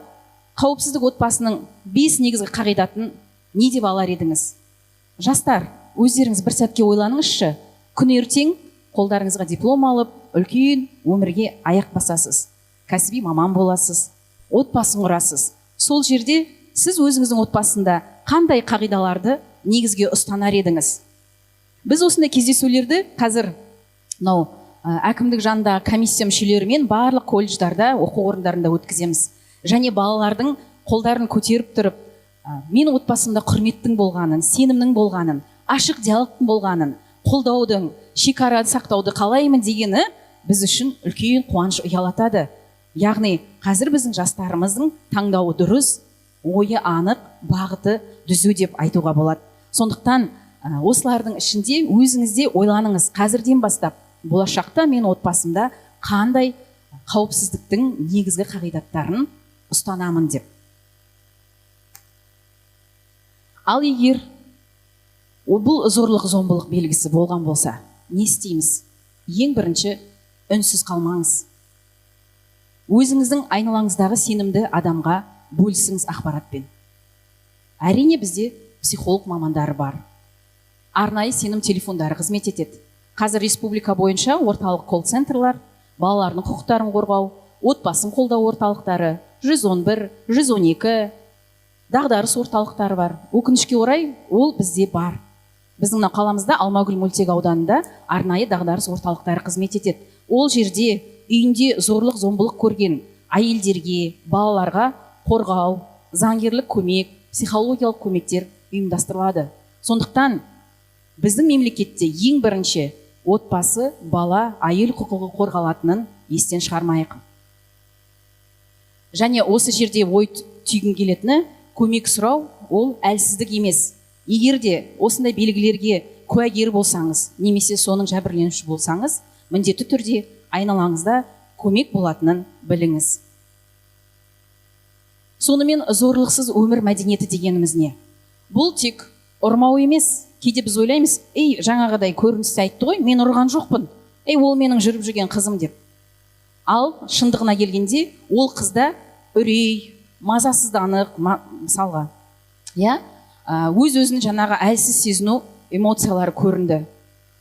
қауіпсіздік отбасының 5 негізгі қағидатын не деп алар едіңіз? Жастар, өздеріңіз бір сәтке ойланыңызшы. Күн ертең қолдарыңызға диплом алып, үлкен өмірге аяқ басасыз. Кәсіби маман боласыз, отбасын құрасыз. Сол жерде сіз өзіңіздің отбасында қандай қағидаларды негізге ұстанар едіңіз? Біз осындай кездесулерді қазір әкімдік жанындағы комиссия мүшелерімен барлық колледждарда, оқу орындарында өткіземіз. Және балалардың қолдарын көтеріп тұрып, мен отбасымда құрметтің болғанын, сенімнің болғанын, ашық диалогтың болғанын, қолдаудың, шекараны сақтауды қалаймын дегені біз үшін үлкен қуаныш ұялатады. Яғни қазір біздің жастарымыздың таңдауы дұрыс, ойы анық, бағыты түзу деп айтуға болады. Сондықтан осылардың ішінде өзіңізде ойланыңыз, қазірден бастап болашақта мен отбасымда қандай қауіпсіздіктің негізгі қағидаттарын ұстанамын деп. Ал егер бұл зорлық зомбылық белгісі болған болса, не істейміз? Ең бірінші, үнсіз қалмаңыз. Өзіңіздің айналаңыздағы сенімді адамға бөлісіңіз ақпаратпен. Әрине бізде психолог мамандары бар. Арнайы сенім телефондары қызмет етеді. Қазір республика бойынша орталық колл-центрлар, балалардың құқықтарын қорғау, отбасын қолдау орталықтары, 111, 112, дағдарыс орталықтары бар. Өкінішке орай, ол бізде бар. біздің мына қаламызда Алмагүл мөлтек ауданында арнайы дағдарыс орталықтары қызмет етеді. Ол жерде үйінде зорлық зомбылық көрген әйелдерге, балаларға қорғау, заңгерлік көмек, психологиялық көмектер ұйымдастырылады. Сондықтан біздің мемлекетте ең бірінші отбасы, бала, әйел құқығы қорғалатынын естен шығармайық. Және осы жерде ой түйгім келетіні, көмек сұрау ол әлсіздік емес. Егер де осындай белгілерге куәгер болсаңыз, немесе соның жәбірленуші болсаңыз, міндетті түрде айналаңызда көмек болатынын біліңіз. Сонымен зорлықсыз өмір мәдениеті дегеніміз не? Бұл тек ұрмау емес. Кейде біз ойлаймыз, жаңағыдай көріністі айтты ғой, мен ұрған жоқпын. Ол менің жүріп жүрген қызым деп. Ал шындығына келгенде, ол қызда үрей, мазасызданық, мысалға, өз-өзін жаңағы әлсіз сезіну эмоциялары көрінді.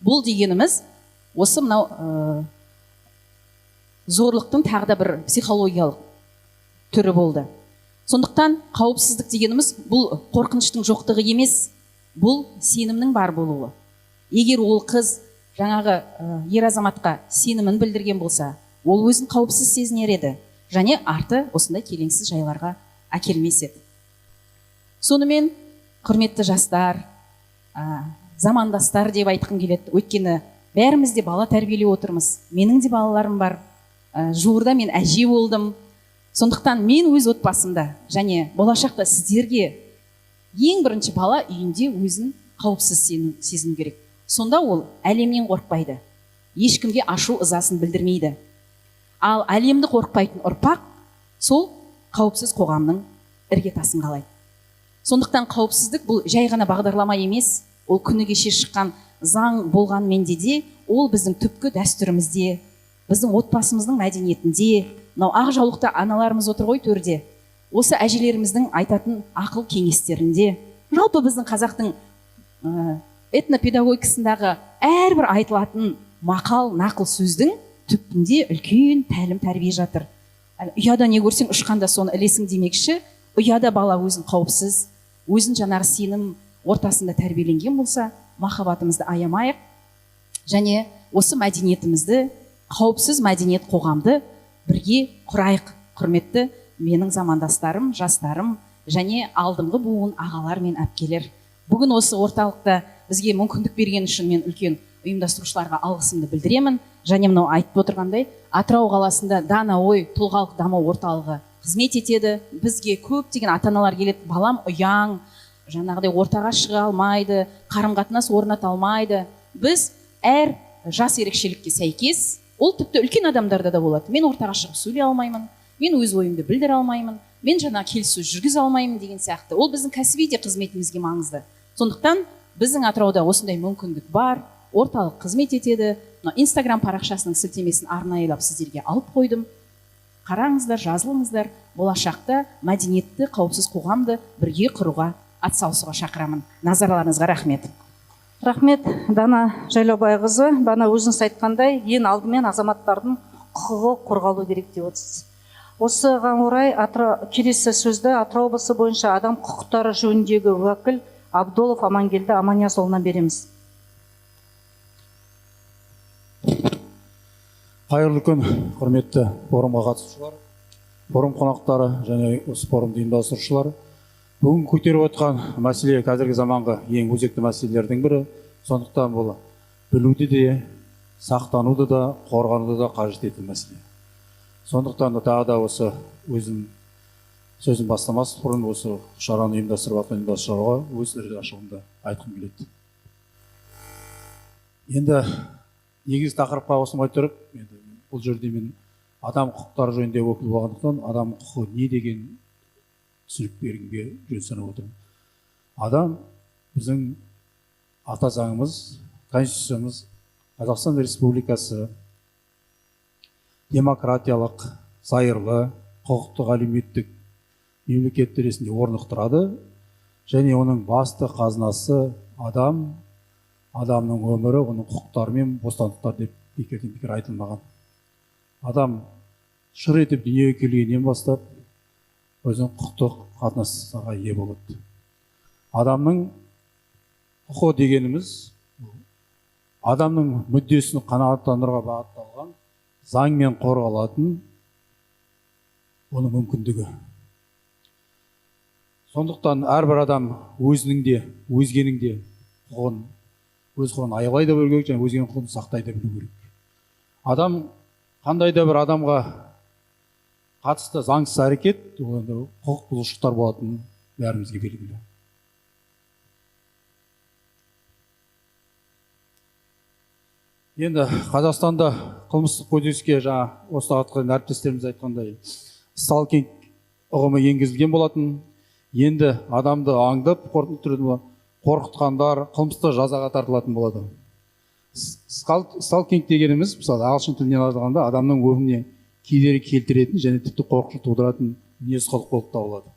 Бұл дегеніміз осы мынау зорлықтың тағы да бір психологиялық түрі болды. Сондықтан қауіпсіздік дегеніміз бұл қорқыныштың жоқтығы емес, бұл сенімнің бар болуы. Егер ол қыз жаңағы ер азаматқа сенімін білдірген болса, ол өзін қауіпсіз сезінер еді, және арты осындай келеңсіз жайларға әкелмес еді. Сонымен, құрметті жастар, замандастар деп айтқым келеді. Өйткені бәріміз де бала тәрбиелеп отырмыз. Менің де балаларым бар. Жуырда мен әже болдым. Сондықтан мен өз отбасымда және болашақта сіздерге ең бірінші бала үйінде өзін қауіпсіз сезіну керек. Сонда ол әлемнен қорықпайды. Ешкімге ашу ызасын білдірмейді. Ал әлемді қорықпайтын ұрпақ сол қауіпсіз қоғамның іргетасын қалайды. Сондықтан қауіпсіздік бұл жай ғана бағдарлама емес, ол күні кеше шыққан заң болғанмен де, ол біздің түпкі дәстүрімізде, біздің отбасымыздың мәдениетінде, мынау ақ жаулықты аналарымыз отыр ғой төрде, осы әжелеріміздің айтатын ақыл кеңестерінде, жалпы біздің қазақтың этнопедагогикасындағы әрбір айтылатын мақал, нақыл сөздің түпінде үлкен тәлім тәрбие жатыр. Ұяда не көрсең ұшқанда соны ілесің демекші, ұяда бала өзін қауіпсіз, өзін жаңағы сенім ортасында тәрбиеленген болса, махаббатымызды аямайық, және осы мәдениетімізді, қауіпсіз мәдениет қоғамды бірге құрайық. Құрметті менің замандастарым, жастарым және алдыңғы буын ағалар мен әпкелер. Бүгін осы орталықта бізге мүмкіндік берген үшін мен үлкен ұйымдастырушыларға алғысымды білдіремін. Және мынау айтып отырғандай, Атырау қаласында Дана ой тұлғалық даму орталығы қызмет етеді. Бізге көптеген ата-аналар келеді, балам ұяң, жаңағыдай ортаға шыға алмайды, қарым-қатынас орната алмайды. Біз әр жас ерекшелікке сәйкес, ол тіпті үлкен адамдарда да болады. Мен ортаға шығып сөйлей алмаймын, мен өз ойымды білдіре алмаймын, мен жаңа келіссөз жүргізе алмаймын деген сияқты. Ол біздің кәсіби де қызметімізге маңызды. Сондықтан біздің Атырауда осындай мүмкіндік бар, орталық қызмет етеді. Инстаграм парақшасының сілтемесін арнайылап сіздерге алып қойдым. Қараңыздар, жазылыңыздар. Болашақта мәдениетті, қауіпсіз қоғамды бірге құруға, атсалысуға шақырамын. Назарларыңызға рахмет. Рахмет, Дана Жайлаубайқызы. Бана өзіңіз айтқандай, ең алдымен азаматтардың құқығы қорғалу керек деп отырсыз. Осыған орай келесі сөзді Атырау облысы бойынша адам құқықтары жөніндегі уәкіл Абдолов Амангелді Аманиясұлына береміз. Қайырлы күн, құрметті форумға қатысушылар, форум қонақтары және осы форумды ұйымдастырушылар. Бүгін көтеріп отқан мәселе қазіргі заманғы ең өзекті мәселелердің бірі. Сондықтан бұл білуді де, сақтануды да, қорғануды да қажет ететін мәселе. Сондықтан тағы да осы өзім сөзін бастамас бұрын осы шараны ұйымдастырып жатқан ұйымдастырушыларға өз ашығымды айтқым келеді. Енді негізгі тақырыпқа осылай тұрып, бұл жерде мен адам құқықтары жөнінде өкіл болғандықтан, адам құқығы не деген түсінік бергенге жөн санап отырмын. Адам біздің ата заңымыз, конституциямыз, Қазақстан Республикасы демократиялық, зайырлы, құқықтық әлеуметтік мемлекет ретінде орнықтырады, және оның басты қазынасы адам, адамның өмірі, оның құқықтары мен бостандықтар деп бекерден-бекер айтылмаған. Адам шыр етіп дүниеге келгеннен бастап өзінің құқықтық қатынасқа ие болады. Адамның құқы дегеніміз адамның мүддесін қанағаттандыруға бағытталған, заңмен қорғалатын оның мүмкіндігі. Сондықтан әрбір адам өзінің де, өзгенің де құқығын, өз құқығын аялай да білу керек, және өзгенің құқығын сақтай да білу керек. Адам қандай да бір адамға қатысты заңсыз әрекет, ол енді құқық бұзушылықтар болатыны бәрімізге белгілі. Енді Қазақстанда қылмыстық кодекске жаңа осы атқан әріптестеріміз айтқандай сталкинг ұғымы енгізілген болатын. Енді адамды аңдып, қорқытқандар қылмысты жазаға тартылатын болады. Сталкинг дегеніміз, мысалы ағылшын тілінен айтқанда, адамның өміріне кедергі келтіретін және тіпті қорқыныш тудыратын мінез құлық болып табылады.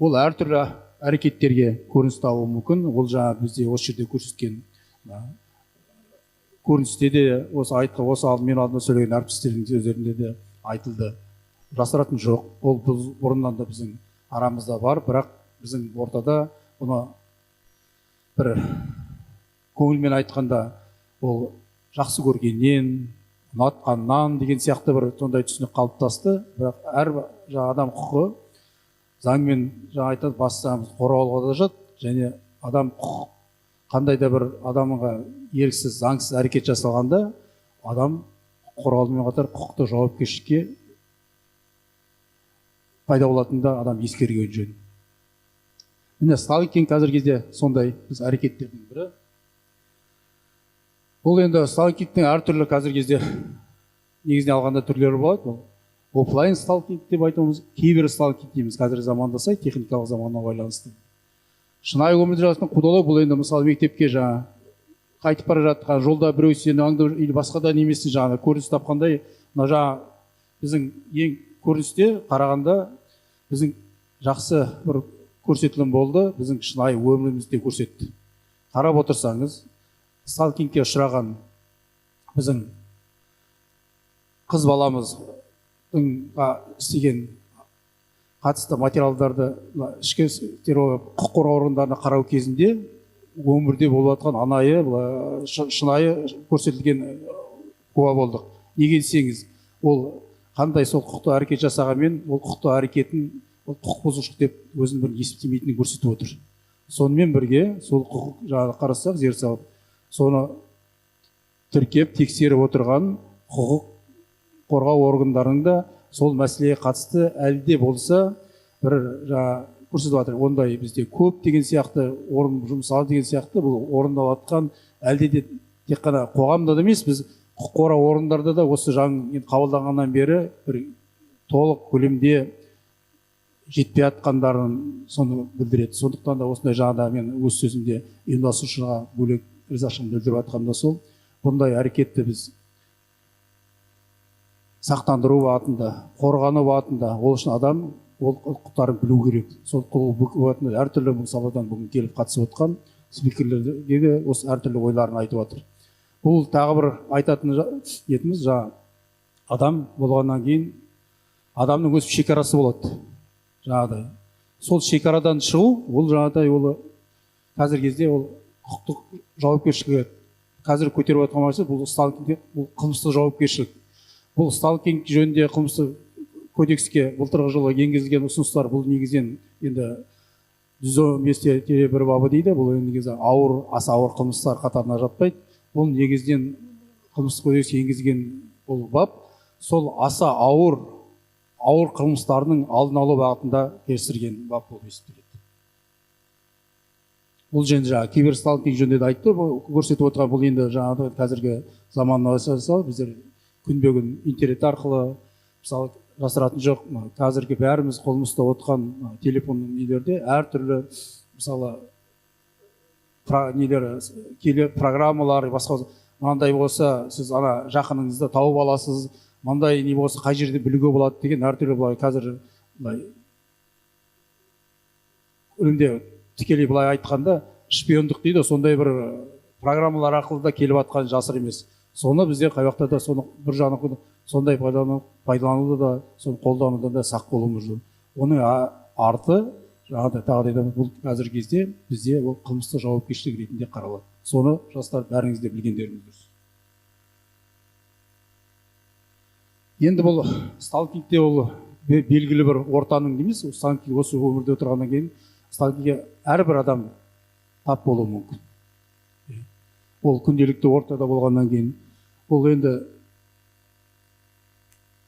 Ол әртүрлі әрекеттерге көрініс табуы мүмкін. Ол жаңа бізде осы жерде көрсеткен көріністе де, осы мен алдында сөйлеген әріптестердің сөздерінде де айтылды. Жасыратын жоқ. Ол бұрыннан да біздің арамызда бар, бірақ біздің ортада бұны бір көңілмен айтқанда ол жақсы көргеннен, ұнатқаннан деген сияқты бір сондай түсінік қалыптасты. Бірақ әр адам құқы заңмен айтады, бастамыз қорғалуға да жат, және адам құқы қандай да бір адамға еріксіз, заңсыз әрекет жасалғанда адам қорғалумен қатар құқықты жауапкершілікке пайда болатында адам ескерген жөн. Міне сталкинг қазіргі кезде сондай біз әрекеттердің бірі. Бұл енді сталкингтің әртүрлі қазіргі кезде негізіне алғанда түрлері болады. Офлайн сталкинг деп айтуымыз, кибер сталкинг дейміз қазіргі заманда сай, техникалық заманға байланысты. Шынайы өмірде жасайтын қудалау, бұл енді мысалы мектепке жаңа қайтып бара жатқан жолда біреу сені аңдып или басқа да немесе жаңа көрініс тапқандай, мына жаңа біздің ең көріністе қарағанда біздің жақсы бір көрсетілім болды, біздің шынайы өмірімізде көрсетті. Қарап отырсаңыз, сталкингке ұшыраған біздің қыз баламыздың істеген қатысты материалдарды ішкі істер құқық қорғау органдарына қарау кезінде өмірде болып жатқан анайы, шынайы көрсетілген куә болдық. Неге десеңіз, ол қандай сол құқықты әрекет жасағанмен, ол құқықты әрекетін құқық бұзушылық деп өзінің бір есептемейтінін көрсетіп отыр. Сонымен бірге сол құқық жағына қарасақ, зер салып, соны тіркеп, тексеріп отырған құқық қорғау органдарының да сол мәселеге қатысты әлде болса бір көрсетіп жатыр. Ондай бізде көп деген сияқты, орын жұмсалды деген сияқты, бұл орындалатқан әлде де тек қана қоғамда да емес, біз құқық қорғау орындарда да осы заң қабылданғаннан бері бір толық көлемде жетпей жатқандарын соны білдіреді. Сондықтан да осындай жағда мен өз сөзімде ұйымдастырушыға бөлек ризашылығымды білдіріп жатқаным да сол. Бұндай әрекетті біз сақтандыру бағытында, қорғану бағытында, ол үшін адам ол құқықтарын білу керек. Сол құқық әртүрлі бұл саладан бүгін келіп қатысып отқан спикерлерге де осы әртүрлі ойларын айтып жатыр. Бұл тағы бір айтатын етіміз, жаңа адам болғаннан кейін адамның өз шекарасы болады. Жаңағыдай. Сол шекарадан шығу, ол жаңағыдай ол қазіргі кезде ол құқықтық жауапкершілігі қазір көтеріп жатқан мәселе, бұл сталкинг, бұл қылмыстық жауапкершілік. Бұл сталкинг жөнінде қылмыстық кодекске былтырғы жылы енгізілген ұсыныстар, бұл негізінен енді 115-1 бабы дейді, бұл негізі аса ауыр қылмыстар қатарына жатпайды. Бұл негізінен қылмыстық кодекске енгізілген бұл бап, сол аса ауыр қылмыстарының алдын алу бағытында келістірген бап болып есептеледі. Бұл жаңа киберсталкинг жөнінде де айтты, көрсетіп отырған бұл енді жаңағы қазіргі заманына сай біздер күнбе-күн интернет арқылы, мысалы жасыратын жоқ, қазіргі бәріміз қолымызда отқан телефон нелерде әртүрлі мысалы программалар, басқа мынандай болса сіз ана жақыныңызды тауып аласыз, мынандай не болса қай жерде білуге болады деген әртүрлі былай қазір өлімде тікелей былай айтқанда шпиондық дейді, сондай бір программалар арқылы да келіп жатқан жасыр емес. Соны бізде қай уақытта да соны бір жағынан сондай пайдалануды да, соны қолданудан да сақ болуымыз жөн. Оның арты жаңағыдай тағы да бұл қазіргі кезде бізде ол қылмыстық жауапкершілік ретінде қаралады. Соны жастар бәріңіз де білгендеріңіз дұрыс. Енді бұл сталкингте ол белгілі бір ортаның емес, сталкинг осы өмірде отырғаннан кейін сталкингке әрбір адам тап болуы мүмкін. Ол күнделікті ортада болғаннан кейін бұл енді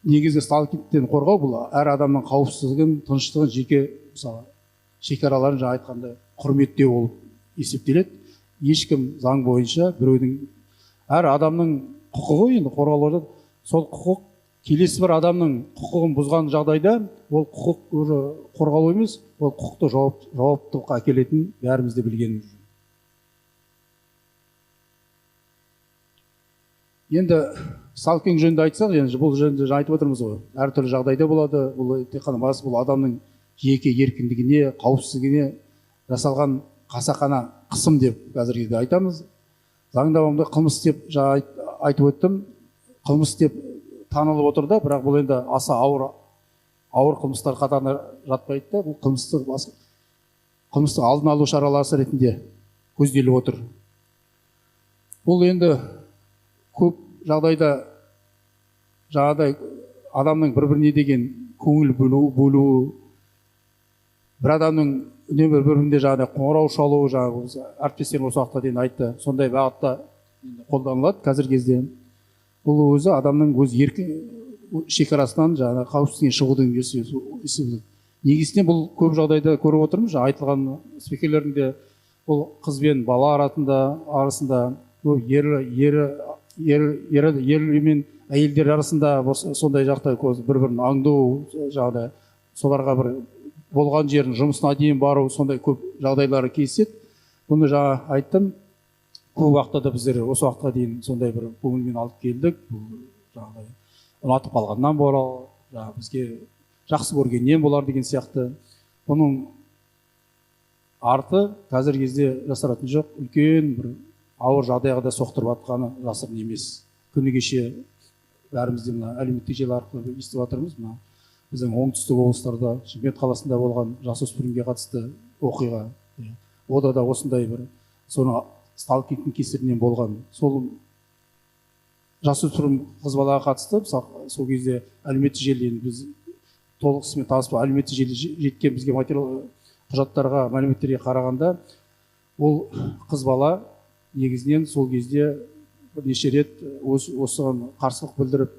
негізгі сталкингтен қорғау бұл әр адамның қауіпсіздігін, тыныштығын, жеке мысалы шекараларын жаңа айтқанда құрметтеу болып есептеледі. Ешкім заң бойынша біреудің әр адамның құқығы енді қорғалады. Сол құқық келесі бір адамның құқығын бұзған жағдайда ол құқық қорғалу емес, ол құқықты жауаптылыққа әкелетін бәріміз де білгеніміз. Енді сталкинг жөнінде айтсақ, бұл жөнінде айтып отырмыз ғой. Әртүрлі жағдайда болады. Бұл тек қана бұл адамның жеке еркіндігіне, қауіпсіздігіне жасалған қасақана қысым деп қазіргі айтамыз. Заңнамада қылмыс деп айтып өттім. Қылмыс деп танылып отыр да, бірақ бұл енді аса ауыр қылмыстар қатарына жатпайды да, бұл қылмыстық алдын алу шаралары ретінде көзделіп отыр. Бұл енді көп жағдайда жаңағыдай адамның бір-біріне деген көңіл бөлуі, бір адамның үнемі бір-бірінде жаңағыдай қоңырау шалуы, жаңағы әріптестерім осы уақытқа дейін айтты, сондай бағытта қолданылады қазіргі кезде. Бұл өзі адамның өз шекарасынан жаңағы қауіпсіздіктен шығудың есебі. Негізінен бұл көп жағдайда көріп отырмыз, айтылған спикерлердің де бұл қыз бен бала арасында, ер мен әйелдер арасында сондай жақта бір-бірін аңдау, жағдай, соларға бір болған жерін жұмысына дейін бару, сондай көп жағдайлары кездеседі. Бұны жаңа айттым. Көп уақытта да біздер осы уақытқа дейін сондай бір көңілмен алып келдік. Жаңағыдай ұнатып қалғаннан болар, бізге жақсы көргеннен болар деген сияқты. Бұның арты қазіргі кезде жасыратын жоқ, үлкен бір ауыр жағдайға да соқтырып жатқаны жасырын емес. Күні кеше бәріміз де мына әлеуметтік желі арқылы естіп жатырмыз. Біздің оңтүстік облыстарда, Шымкент қаласында болған жасөспірімге қатысты оқиға. Ода да осындай бір соны сталкингтің кесірінен болған. Сол жасөспірім қыз балаға қатысты, сол кезде әлеуметтік желіден біз толықсымен таныспай, әлеуметтік желі жеткен бізге материал құжаттарға, мәліметтерге қарағанда, ол қыз бала негізінен сол кезде бірнеше рет осыған қарсылық білдіріп,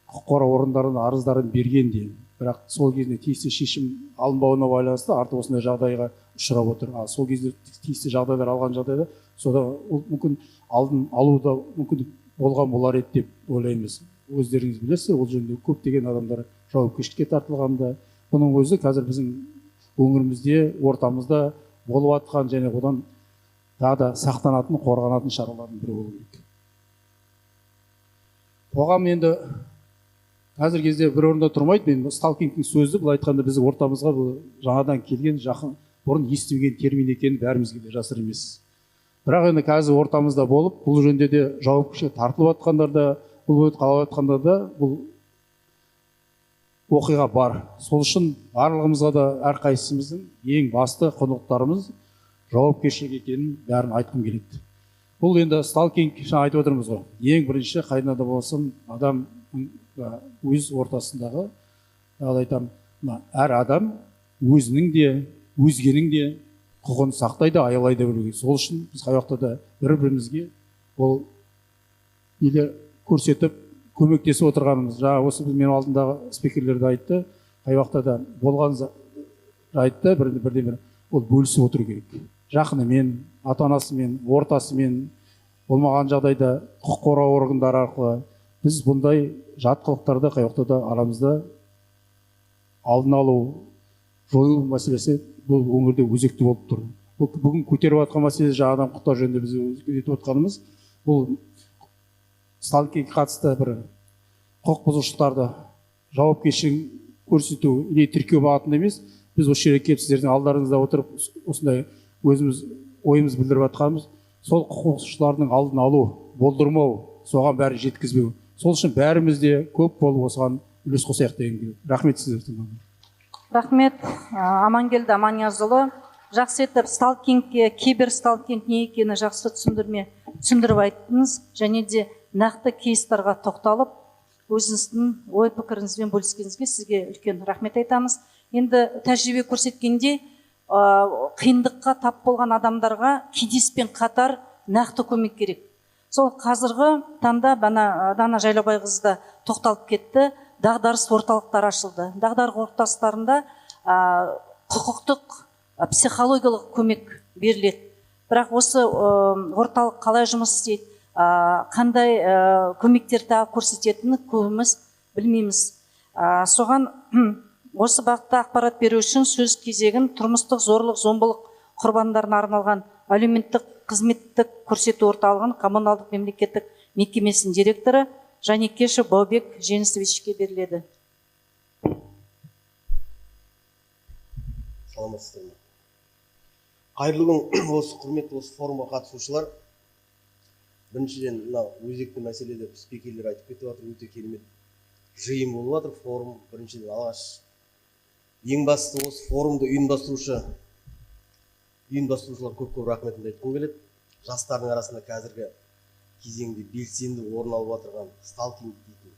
құқық қорғау орындарына арыздарын берген де, бірақ сол кезде тиісті шешім алынбауына байланысты арты осындай жағдайға ұшырап отыр. Сол кезде тиісті жағдайлар алған жағдайда сода мүмкін алдын алуда мүмкін болған болар еді деп ойлаймыз. Өздеріңіз білесіздер, ол жөнінде көптеген адамдар жауапкершілікке тартылғанда, бұның өзі қазір біздің өңірімізде, ортамызда болып жатқан және одан тағы да сақтанатын, қорғанатын шаралардың бірі болу керек. Қоғам енді қазіргі кезде бір орында тұрмайды. Мен сталкингтің сөзі бұл айтқанда біздің ортамызға жаңадан келген, жақын бұрын естімеген термин екенін бәрімізге де жасыр емес. Бірақ енді қазір ортамызда болып, бұл жөнінде де жауапкершілікке тартылып жатқандар да, бұл қалап жатқандар да бұл оқиға бар. Сол үшін барлығымызға да әрқайсымыздың ең басты құндылықтарымыз жауапкершілік екенін бәрін айтқым келеді. Бұл енді сталкинг айтып отырмыз ғой. Ең бірінші қайда да болсын адам өз ортасындағы, айтам, әр адам өзінің де, өзгенің де құқығын сақтайды, аялайды білуге. Сол үшін біз қай уақытта да бір-бірімізге ол көрсетіп, көмектесіп отырғанымыз. Жаңа осы мен алдындағы спикерлерді айтты, қай уақытта да болған жайтты бірден-бір ол бөлісіп отыру керек. Жақынымен, ата-анасымен, ортасымен, болмаған жағдайда құқық қорғау органдары арқылы біз бұндай жат қылықтарды қай уақытта да арамызда алдын алу, жою мәселесі бұл өңірде өзекті болып тұр. Бүгін көтеріп жатқан мәселе жаңадан құқықтар жөнінде біз өтіп отқанымыз, бұл сталкингке қатысты бір құқық бұзушылықтарды жауапкершілігін көрсету или тіркеу бағытында емес, біз осы жерге келіп сіздердің алдарыңызда отырып осындай өзіміз ойымыз білдіріп жатқанымыз, сол құқық бұзушылықтардың алдын алу, болдырмау, соған бәрі жеткізбеу. Сол үшін бәріміз де көп болып осыған үлес қосайық деген келеді. Рахмет сіздерге. Рахмет, Амангелді Аманиязұлы. Жақсы етіп сталкингке, киберсталкинг не екені жақсы түсіндіріп айттыңыз, және де нақты кейстарға тоқталып, өзіңіздің ой пікіріңізбен бөліскеніңізге сізге үлкен рахмет айтамыз. Енді тәжірибе көрсеткенде қиындыққа тап болған адамдарға кедеспен қатар нақты көмек керек. Сол қазіргі таңда Дана Жайлаубайқызы да тоқталып кетті, дағдарыс орталықтары ашылды. Дағдарыс орталықтарында құқықтық психологиялық көмек беріледі. Бірақ осы орталық қалай жұмыс істейді, қандай көмектерді көрсететінін көбіміз білмейміз. Соған осы бағытта ақпарат беру үшін сөз кезегін тұрмыстық зорлық-зомбылық құрбандарына арналған әлеуметтік қызметтік көрсету орталығын коммуналдық мемлекеттік мекемесінің директоры Жанекешев Баубек Женісовичке беріледі. Саламатсыздар ма? Қайырлы күн, осы құрметті осы форумға қатысушылар. Біріншіден, өзекті мәселеде спикерлер айтып кетіп жатыр, өте керемет жиын болып жатыр форум. Біріншіден алғаш ең басты осы форумды ұйымдастырушылар көп рахметімді айтқым келеді. Жастардың арасында қазіргі кезеңде белсенді орын алып отырған сталкинг дейтін.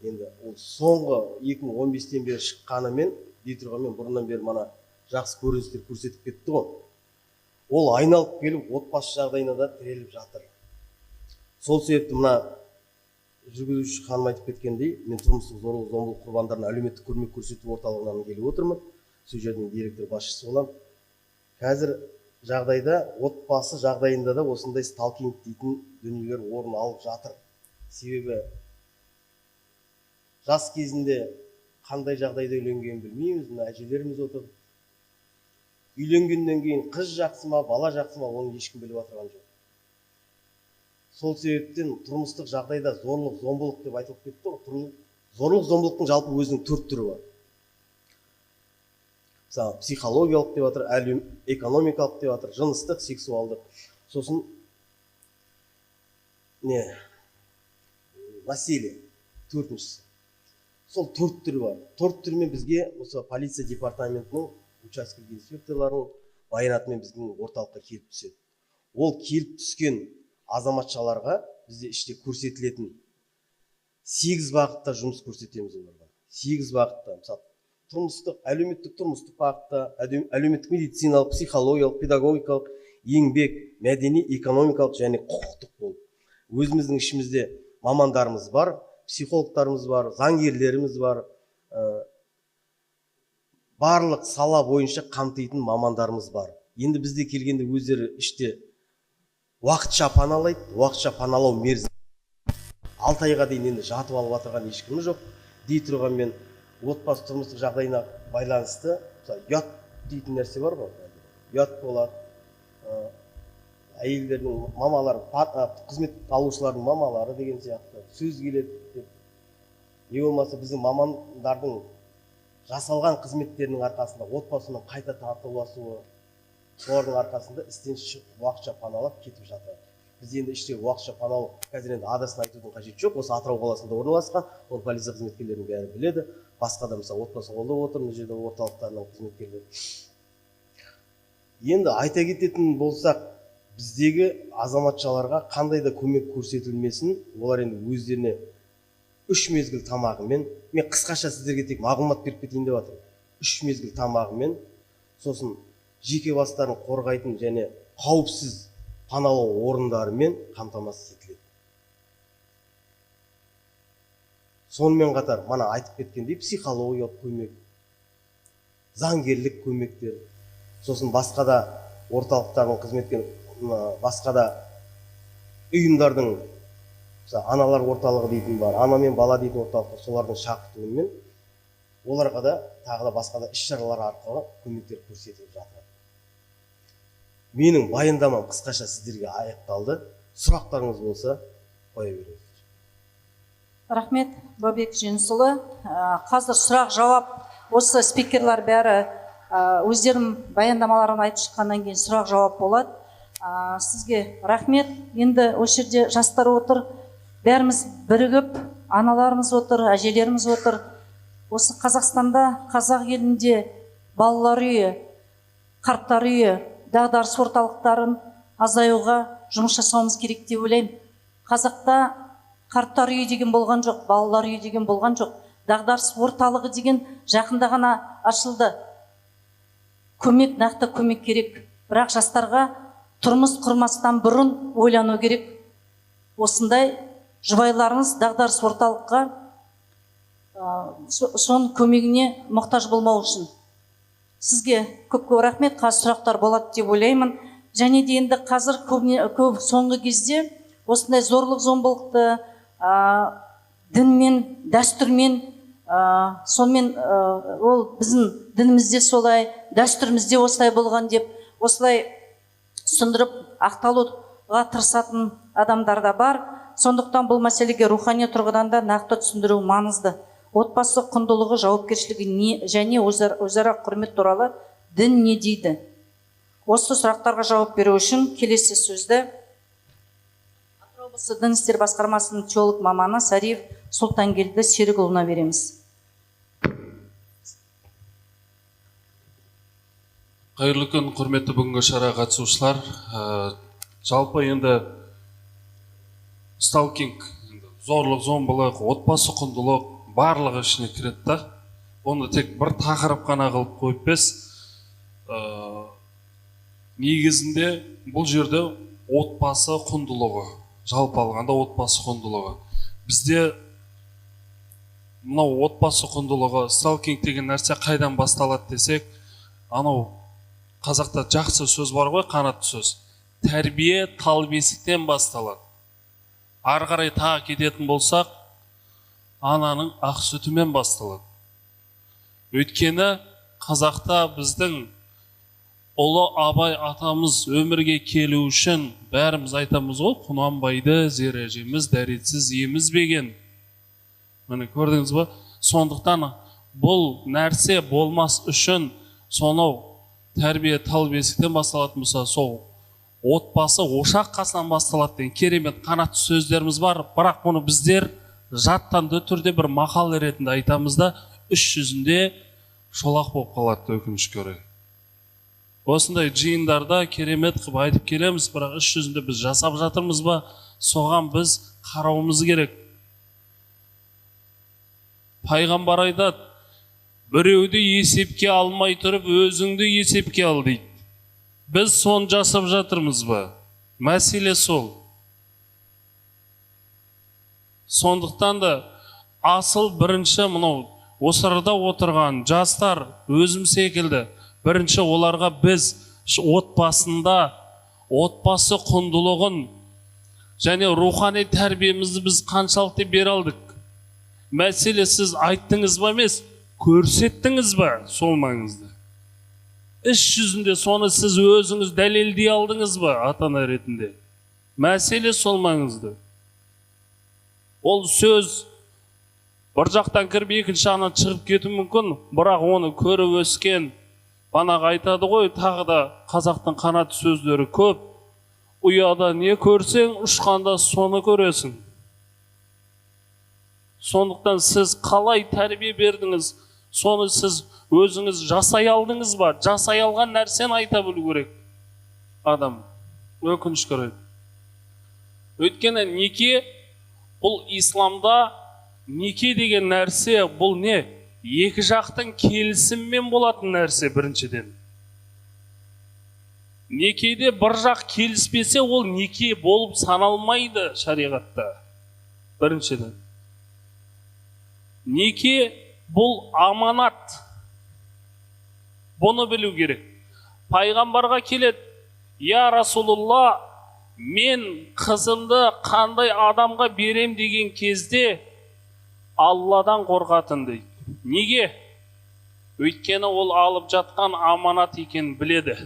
Енді ол соңғы 2015-тен бері шыққанымен, дейтұрғанмен бұрыннан бері мана жақсы көріністер көрсетіп кетті ғой. Ол айналып келіп, отбасы жағдайына да тіреліп жатыр. Сол себепті мына жүргізуші ханым айтып кеткендей, мен тұрмыстық зорлық-зомбылық құрбандарына әлеуметтік көмек көрсету орталығынан келіп отырмын. Сол жердің директор басшысы боламын. Қазір жағдайда, отбасы жағдайында да осындай сталкинг дейтін дүниелер орын алып жатыр. Себебі жас кезінде қандай жағдайда үйленгенін білмейміз, мына әжелеріміз отыр. Үйленгеннен кейін қыз жақсы ма, бала жақсы ма, оны ешкім біліп отырған жоқ. Сол себептен тұрмыстық жағдайда зорлық-зомбылық деп айтылып кетті ғой. Зорлық-зомбылықтың жалпы өзінің 4 түрі бар. Мысалы, психологиялық деп жатыр, экономикалық деп жатыр, жыныстық, сексуалдық. Сосын насилие, 4-шісі. Сол 4 түрі бар. 4 түрмен бізге осы полиция департаментінің участковый инспекторларының баянатымен біздің орталыққа келіп түседі. Ол келіп түскен азаматшаларға бізде іште көрсетілетін 8 бағытта жұмыс көрсетеміз оларға. 8 бағытта, мысалы, тұрмыстық, әлеуметтік тұрмыстық бағытта, әлеуметтік медициналық, психологиялық, педагогикалық, еңбек, мәдени, экономикалық және құқықтық болып. Өзіміздің ішімізде мамандарымыз бар, психологтарымыз бар, заңгерлеріміз бар, барлық сала бойынша қамтитын мамандарымыз бар. Енді бізде келгенде өздері іште уақытша паналайды, уақытша паналау мерзімі 6 айға дейін енді жатып алып отырған ешкімі жоқ. Дей тұрғанмен отбасы тұрмыстық жағдайына байланысты, ұят дейтін нәрсе бар ғой. Ұят болады. Әйелдердің мамалары, қызмет алушылардың мамалары деген сияқты сөз келеді деп. Не болмаса біздің мамандардың жасалған қызметтерінің арқасында отбасының қайта татуласуы, солардың арқасында істен шығып уақытша паналап кетіп жатыр. Біз енді іште уақытша паналау, қазір енді адресын айтудың қажет жоқ. Осы Атырау қаласында орналасқан, оны полиция қызметкерлерінің бәрі біледі. Басқа да мысалы отбасы қолдап отыр, мына жерде орталықтарының қызметкерлері. Енді айта кететін болсақ, біздегі азаматшаларға қандай да көмек көрсетілмесін, олар енді өздеріне 3 мезгіл тамағымен, мен қысқаша сіздерге тек мағлұмат беріп кетейін деп жатырмын. 3 мезгіл тамағымен, сосын жеке бастарын қорғайтын және қауіпсіз паналау орындарымен қамтамасыз етіледі. Сонымен қатар, мана айтып кеткендей, психологиялық көмек, заңгерлік көмектер, сосын басқа да орталықтардың қызметкен, басқа да ұйымдардың, аналар орталығы дейтін бар, ана мен бала дейтін орталықтар, солардың шақыртуымен оларға да тағы да басқа да іс-шаралар арқылы көмектер көрсетіліп жатыр. Менің баяндамам қысқаша сіздерге аяқталды. Сұрақтарыңыз болса, қоя беріңіздер. Рахмет, Баубек Женісұлы. Қазір сұрақ жауап, осы спикерлер бәрі өздерінің баяндамаларын айтып шыққаннан кейін сұрақ жауап болады. Сізге рахмет. Енді осы жерде жастар отыр, бәріміз бірігіп, аналарымыз отыр, әжелеріміз отыр. осы Қазақстанда, қазақ елінде балалар үйі, қарттар үйі, дағдарыс орталықтарын азаюға жұмыс жасауымыз керек деп ойлаймын. Қазақта қарттар үйі деген болған жоқ, балалар үйі деген болған жоқ. Дағдарыс орталығы деген жақында ғана ашылды. Көмек, нақты көмек керек. Бірақ жастарға тұрмыс құрмастан бұрын ойлану керек. Осындай жұбайларыңыз дағдарыс орталыққа соның көмегіне мұқтаж болмау үшін. Сізге көп-көп рахмет. Қазір сұрақтар болады деп ойлаймын. Және де енді қазір көп соңғы кезде осындай зорлық зомбылықты дінмен, дәстүрмен, сонымен ол біздің дінімізде солай, дәстүрімізде осылай болған деп осылай түсіндіріп ақталуға тырысатын адамдар да бар. Сондықтан бұл мәселеге рухани тұрғыдан да нақты түсіндіру маңызды. Отбасы құндылығы, жауапкершілігі және өзара құрмет туралы дін не дейді? Осы сұрақтарға жауап беру үшін келесі сөзді Атырау облысы дін істер басқармасының теолог маманы Сариев Сұлтангелді Серікұлына береміз. Қайырлы күн, құрметті бүгінгі шара қатысушылар. Жалпы енді сталкинг, зорлық, зомбылық, отбасы құндылық барлығы ішіне кіреді. Оны тек бір тақырып қана қылып қойып емес, негізінде бұл жерде отбасы құндылығы, жалпы алғанда отбасы құндылығы. Бізде мынау отбасы құндылығы, сталкинг деген нәрсе қайдан басталады десек, анау қазақта жақсы сөз бар ғой, қанатты сөз. Тәрбие тал бесіктен басталады. Ары қарай тағы кететін болсақ, ананың ақ сүтімен басталады. Өйткені қазақта біздің ұлы Абай атамыз өмірге келу үшін бәріміз айтамыз ғой, Құнанбайды зер әжеміз дәретсіз емізбеген. Міне көрдіңіз бе? Сондықтан бұл нәрсе болмас үшін сонау тәрбие тал бесіктен басталатын болса, сол отбасы ошақ қасынан басталады деген керемет қанатты сөздеріміз бар. Бірақ бұны біздер жаттанды түрде бір мақал ретінде айтамыз да, іс жүзінде шолақ болып қалады, өкінішке орай. Осындай жиындарда керемет қып айтып келеміз, бірақ іс жүзінде біз жасап жатырмыз ба, соған біз қарауымыз керек. Пайғамбар айтады, біреуді есепке алмай тұрып, өзіңді есепке ал дейді. Біз соны жасап жатырмыз ба? Мәселе сол. Сондықтан да асыл бірінші мынау осы арада отырған жастар өзім секілді, бірінші оларға біз отбасында отбасы құндылығын және рухани тәрбиемізді біз қаншалықты бере алдық? Мәселе сіз айттыңыз ба емес, көрсеттіңіз ба сол маңызды? Іс жүзінде соны сіз өзіңіз дәлелдей алдыңыз ба ата-ана ретінде? Мәселе сол маңызды. Ол сөз бір жақтан кіріп екінші жағынан шығып кету мүмкін, бірақ оны көріп өскен, банағы айтады ғой, тағы да қазақтың қанатты сөздері көп. Ұяда не көрсең, ұшқанда соны көресің. Сондықтан сіз қалай тәрбие бердіңіз, соны сіз өзіңіз жасай алдыңыз ба? Жасай алған нәрсені айта білу керек адам. Өкінішке орай. Өйткені неке, бұл исламда неке деген нәрсе, бұл не? Екі жақтың келісіммен болатын нәрсе біріншіден. Некеде бір жақ келіспесе, ол неке болып саналмайды шариғатта. Біріншіден. Неке бұл аманат. Бұны білу керек. Пайғамбарға келеді, я Расулулла, мен қызымды қандай адамға берем деген кезде Алладан қорқатын дейді. Неге? Өйткені ол алып жатқан аманат екенін біледі.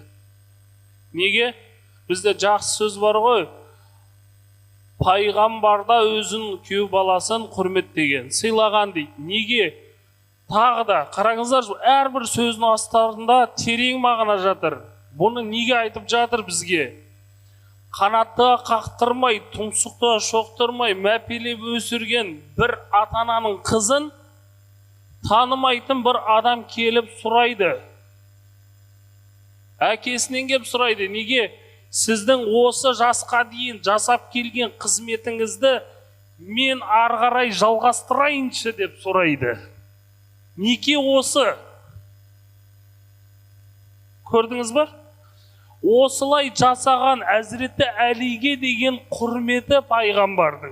Неге? Бізде жақсы сөз бар ғой, пайғамбарда өзін күйеу баласын құрметтеген, сыйлаған дейді. Неге? Тағы да қараңыздар, әрбір сөздің астарында терең мағына жатыр. Бұны неге айтып жатыр бізге? Қанатты қақтырмай, тұмсықты шоқтырмай, мәпелеп өсірген бір ата-ананың қызын танымайтын бір адам келіп сұрайды. Әкесінен келіп сұрайды, неге сіздің осы жасқа дейін жасап келген қызметіңізді мен ары қарай жалғастырайыншы деп сұрайды. Неге осы? Көрдіңіз ба? Осылай жасаған Әзіреті Әлиге деген құрметі пайғамбардың.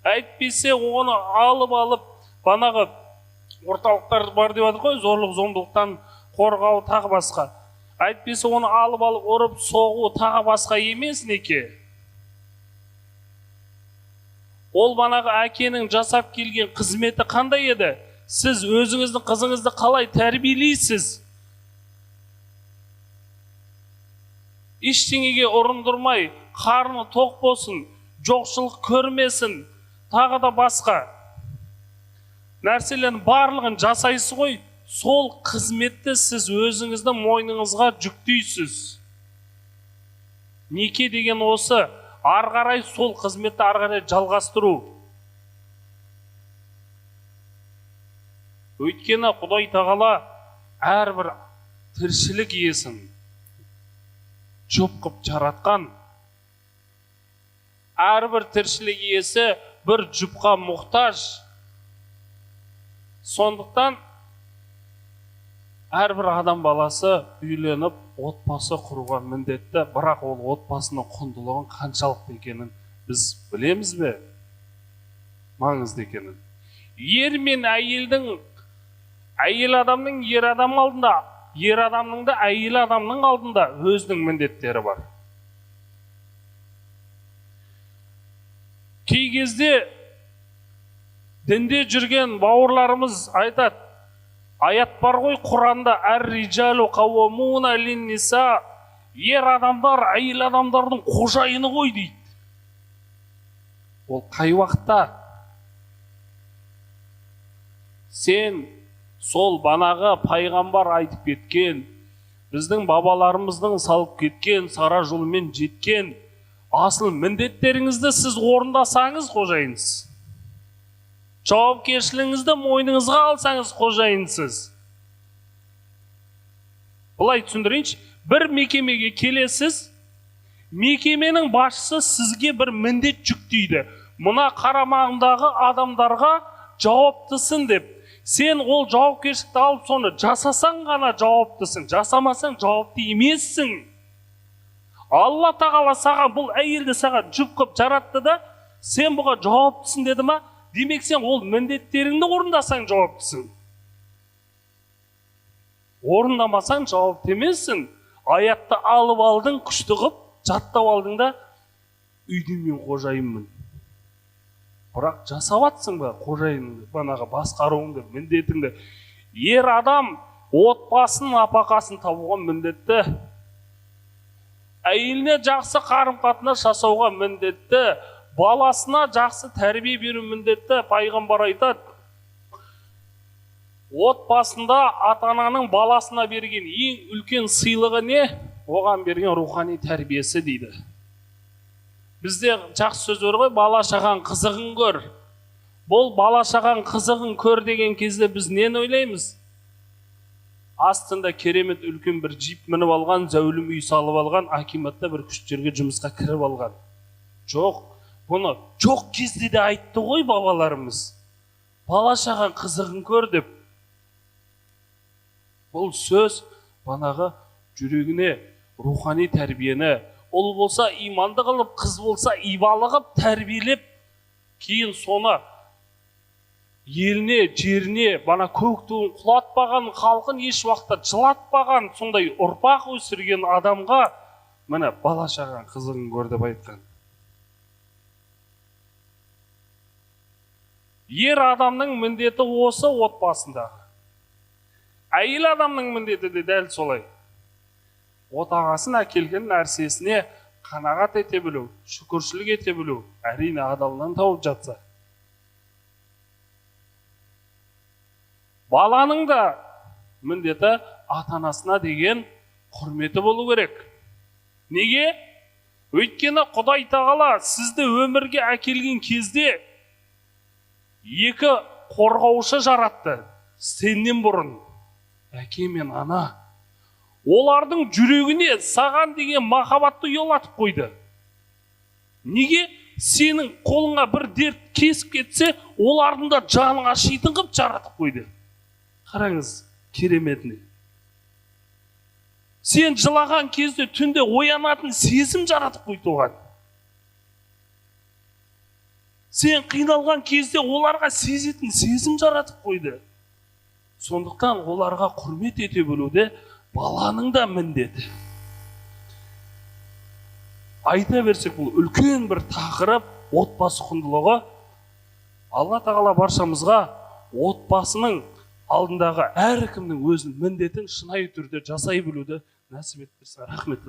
Әйтпесе оны алып, банағы орталықтар бар деп жатыр ғой, зорлық зомбылықтан қорғау тағы басқа. Әйтпесе оны алып, ұрып, соғу тағы басқа емес неке. Ол банағы әкенің жасап келген қызметі қандай еді? Сіз өзіңіздің қызыңызды қалай тәрбиелейсіз? Ештеңеге ұрындырмай, қарны тоқ болсын, жоқшылық көрмесін, тағы да басқа нәрселердің барлығын жасайсыз ғой, сол қызметті сіз өзіңіздің мойныңызға жүктейсіз. Неке деген осы, ары қарай сол қызметті ары қарай жалғастыру. Өйткені Құдай тағала әрбір тіршілік иесін жұп қып жаратқан. Әрбір тіршілік иесі бір жұпқа мұқтаж. Сондықтан әрбір адам баласы үйленіп, отбасы құруға міндетті, бірақ ол отбасының құндылығын қаншалықты екенін біз білеміз бе? Маңызды екенін. Ер мен әйелдің, әйел адамның ер адам алдында, ер адамның да әйел адамның алдында өзінің міндеттері бар. Кей кезде дінде жүрген бауырларымыз айтады, аят бар ғой Құранда, әр-риджалу қауамуна лин-ниса, ер адамдар әйел адамдардың қожайыны ғой дейді. Ол қай уақытта? Сен сол банағы пайғамбар айтып кеткен, біздің бабаларымыздың салып кеткен сара жолмен жеткен асыл міндеттеріңізді сіз орындасаңыз қожайынсыз. Жауапкершілігіңізді мойныңызға алсаңыз қожайынсыз. Бұлай түсіндірейінші, бір мекемеге келесіз, мекеменің басшысы сізге бір міндет жүктейді. Мына қарамағындағы адамдарға жауаптысың деп. Сен ол жауапкершілікті алып, соны жасасаң ғана жауаптысың, жасамасаң жауапты емессің. Алла тағала саған бұл әйелді саған жұп қып жаратты да, сен бұға жауаптысың деді ма? Демек сен ол міндеттеріңді орындасаң жауаптысың. Орындамасаң жауапты емессің. Аятты алып алдың, күшті қып, жаттап алдың да, үйде мен қожайынмын. Бірақ жасап атсың ба қожайыныңды, банағы басқаруыңды, міндетіңді. Ер адам отбасының апақасын табуға міндетті. Әйеліне жақсы қарым-қатынас жасауға міндетті. Баласына жақсы тәрбие беру міндетті. Пайғамбар айтады, отбасында ата-ананың баласына берген ең үлкен сыйлығы не? Оған берген рухани тәрбиесі дейді. Бізде жақсы сөз бар ғой, бала-шаған қызығын көр. Бұл бала-шаған қызығын көр деген кезде біз нені ойлаймыз? Астында керемет үлкен бір джип мініп алған, зәулім үй салып алған, акиматта бір күштерге жұмысқа кіріп алған. Жоқ, бұны жоқ кезде де айтты ғой бабаларымыз. Бала-шаған қызығын көр деп. Бұл сөз банағы жүрегіне рухани тәрбиені, ол болса иманды қылып, қыз болса ибалы қылып, тәрбиелеп, кейін соны еліне, жеріне, бана көк туын құлатпаған, халқын еш уақытта жылатпаған, сондай ұрпақ өсірген адамға міне бала-шаған қызығын көр деп айтқан. Ер адамның міндеті осы отбасындағы. Әйел адамның міндеті де дәл солай. Отағасын әкелген нәрсесіне қанағат ете білу, шүкіршілік ете білу, әрине адалынан тауып жатса. Баланың да міндеті ата-анасына деген құрметі болу керек. Неге? Өйткені Құдай тағала сізді өмірге әкелген кезде екі қорғаушы жаратты сеннен бұрын, әке мен ана. Олардың жүрегіне саған деген махаббатты ұялатып қойды. Неге? Сенің қолыңа бір дерт кесіп кетсе, олардың да жаның ашитын қып жаратып қойды. Қараңыз, кереметіне. Сен жылаған кезде түнде оянатын сезім жаратып қойды оған. Сен қиналған кезде оларға сезетін сезім жаратып қойды. Сондықтан оларға құрмет ете білуде баланың да міндеті. Айта берсек, бұл үлкен бір тақырып, отбасы құндылығы. Алла тағала баршамызға отбасының алдындағы әркімнің өзінің міндетін шынайы түрде жасай білуді нәсіп етсін. Рахмет.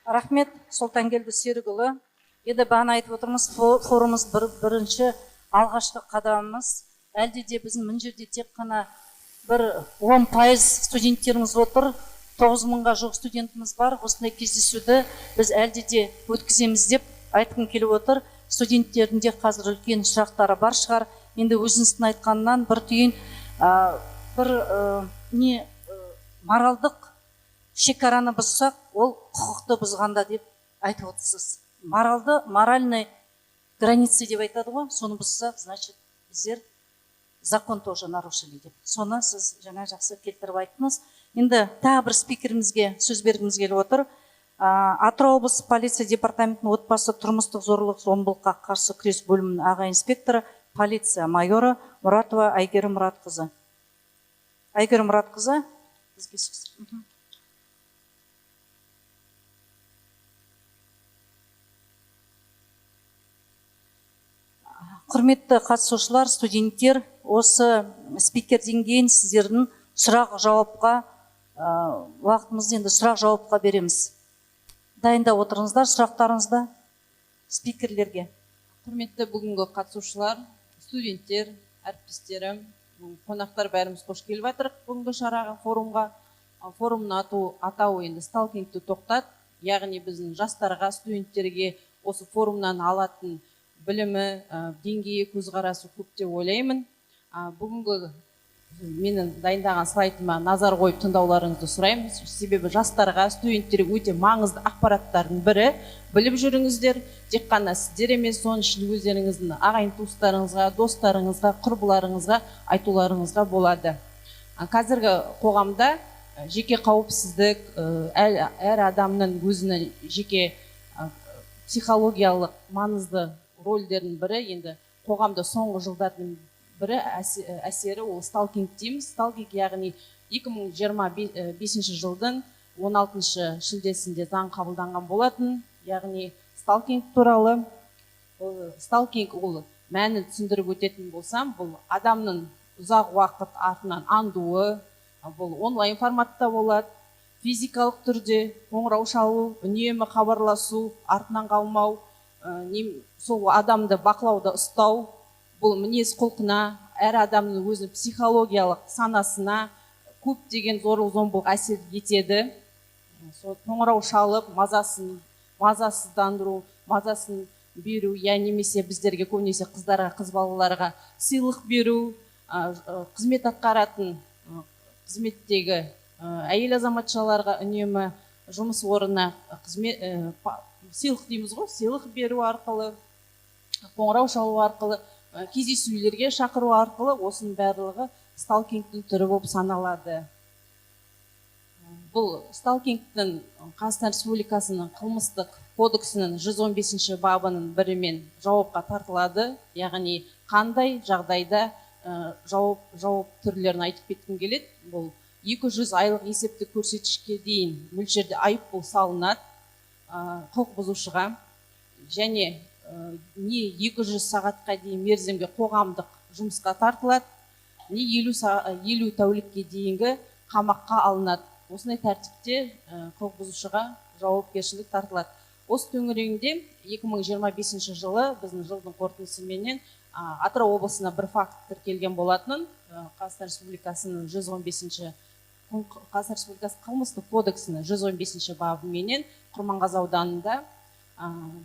Рахмет, Сұлтангелді Серікұлы. Енді бағана айтып отырмыз, форумымыз бірінші алғашқы қадамымыз. Әлде де біздің мына жерде тек қана бір 10% студенттеріміз отыр. 9.000-ға жоқ студентіміз бар. Осындай кездесуді біз әлде де өткіземіз деп айтқым келіп отыр. Студенттердің де қазір үлкен сұрақтары бар шығар. Енді өзіңіздің айтқанынан бір түйін, моралдық шекараны бұзсақ, ол құқықты бұзғанда деп айтып отырсыз. Моральный границы деп айтады ғой, соны бұзса, значит, біздер закон тоже нарушили деп. Соны сіз жаңа жақсы келтіріп айттыңыз. Енді тағы бір спикерімізге сөз бергіміз келіп отыр. Атырау облысы полиция департаментінің отбасы тұрмыстық зорлық-зомбылыққа қарсы күрес бөлімінің аға инспекторы, полиция майоры Мұратова Айгерім Мұратқызы. Айгерім Мұратқызы, бізге сөз. Құрметті қатысушылар, студенттер, осы спикерден кейін сіздердің сұрақ-жауапқа уақытымызды енді сұрақ-жауапқа береміз. Дайында отырыңыздар сұрақтарыңызда спикерлерге. Құрметті бүгінгі қатысушылар, студенттер, әріптестерім, қонақтар бәріміз қош келіп жатырық бүгінгі шараға, форумға. Форумның атауы енді сталкингті тоқтат, яғни біздің жастарға, студенттерге осы форумнан алатын білімі, деңгейі, көзқарасы көп деп ойлаймын. Бүгінгі менің дайындаған слайдыма назар қойып тыңдауларыңызды сұраймыз. Себебі жастарға, студенттерге өте маңызды ақпараттардың бірі. Біліп жүріңіздер, тек қана сіздер емес, соның ішінде өздеріңіздің ағайын туыстарыңызға, достарыңызға, құрбыларыңызға айтуларыңызға болады. Қазіргі қоғамда жеке қауіпсіздік, әр адамның өзінің жеке психологиялық маңызды рөлдердің бірі, енді қоғамда соңғы жылдардың бірі әсері ол сталкинг дейміз. Сталкинг яғни 2025 жылдың 16 шілдесінде заң қабылданған болатын. Яғни сталкинг туралы, сталкинг ол мәнін түсіндіріп өтетін болсам, бұл адамның ұзақ уақыт артынан аңдуы, бұл онлайн форматта болады, физикалық түрде қоңырау шалу, үнемі хабарласу, артынан қалмау, сол адамды бақылауда ұстау, бұл мінез құлқына, әр адамның өзінің психологиялық санасына көптеген зорлық-зомбылық әсер етеді. Қоңырау шалып, мазасыздандыру, мазасын беру, я немесе біздерге көбінесе қыздарға, қыз балаларға сыйлық беру, қызмет атқаратын қызметтегі әйел азаматшаларға үнемі жұмыс орнына сыйлық дейміз ғой, сыйлық беру арқылы, қоңырау шалу арқылы, кездесулерге шақыру арқылы осының барлығы сталкингтің түрі болып саналады. Бұл сталкингтің Қазақстан Республикасының қылмыстық кодексінің 115 бабының бірімен жауапқа тартылады. Яғни қандай жағдайда жауап түрлерін айтып кеткім келеді. Бұл 200 айлық есептік көрсеткішке дейін мөлшерде айыппұл салынады құқық бұзушыға, және не 200 сағатқа дейін мерзімге қоғамдық жұмысқа тартылады, не 50 тәулікке дейінгі қамаққа алынады. Осындай тәртіпте құқық бұзушыға жауапкершілік тартылады. Осы төңірегінде 2025 жылы біздің жылдың қорытындысыменен Атырау облысына бір факт тіркелген болатынын, Қазақстан Республикасының 115 Қазақстан Республикасы қылмыстық кодексінің 115 бабыменен Құрманғазы ауданында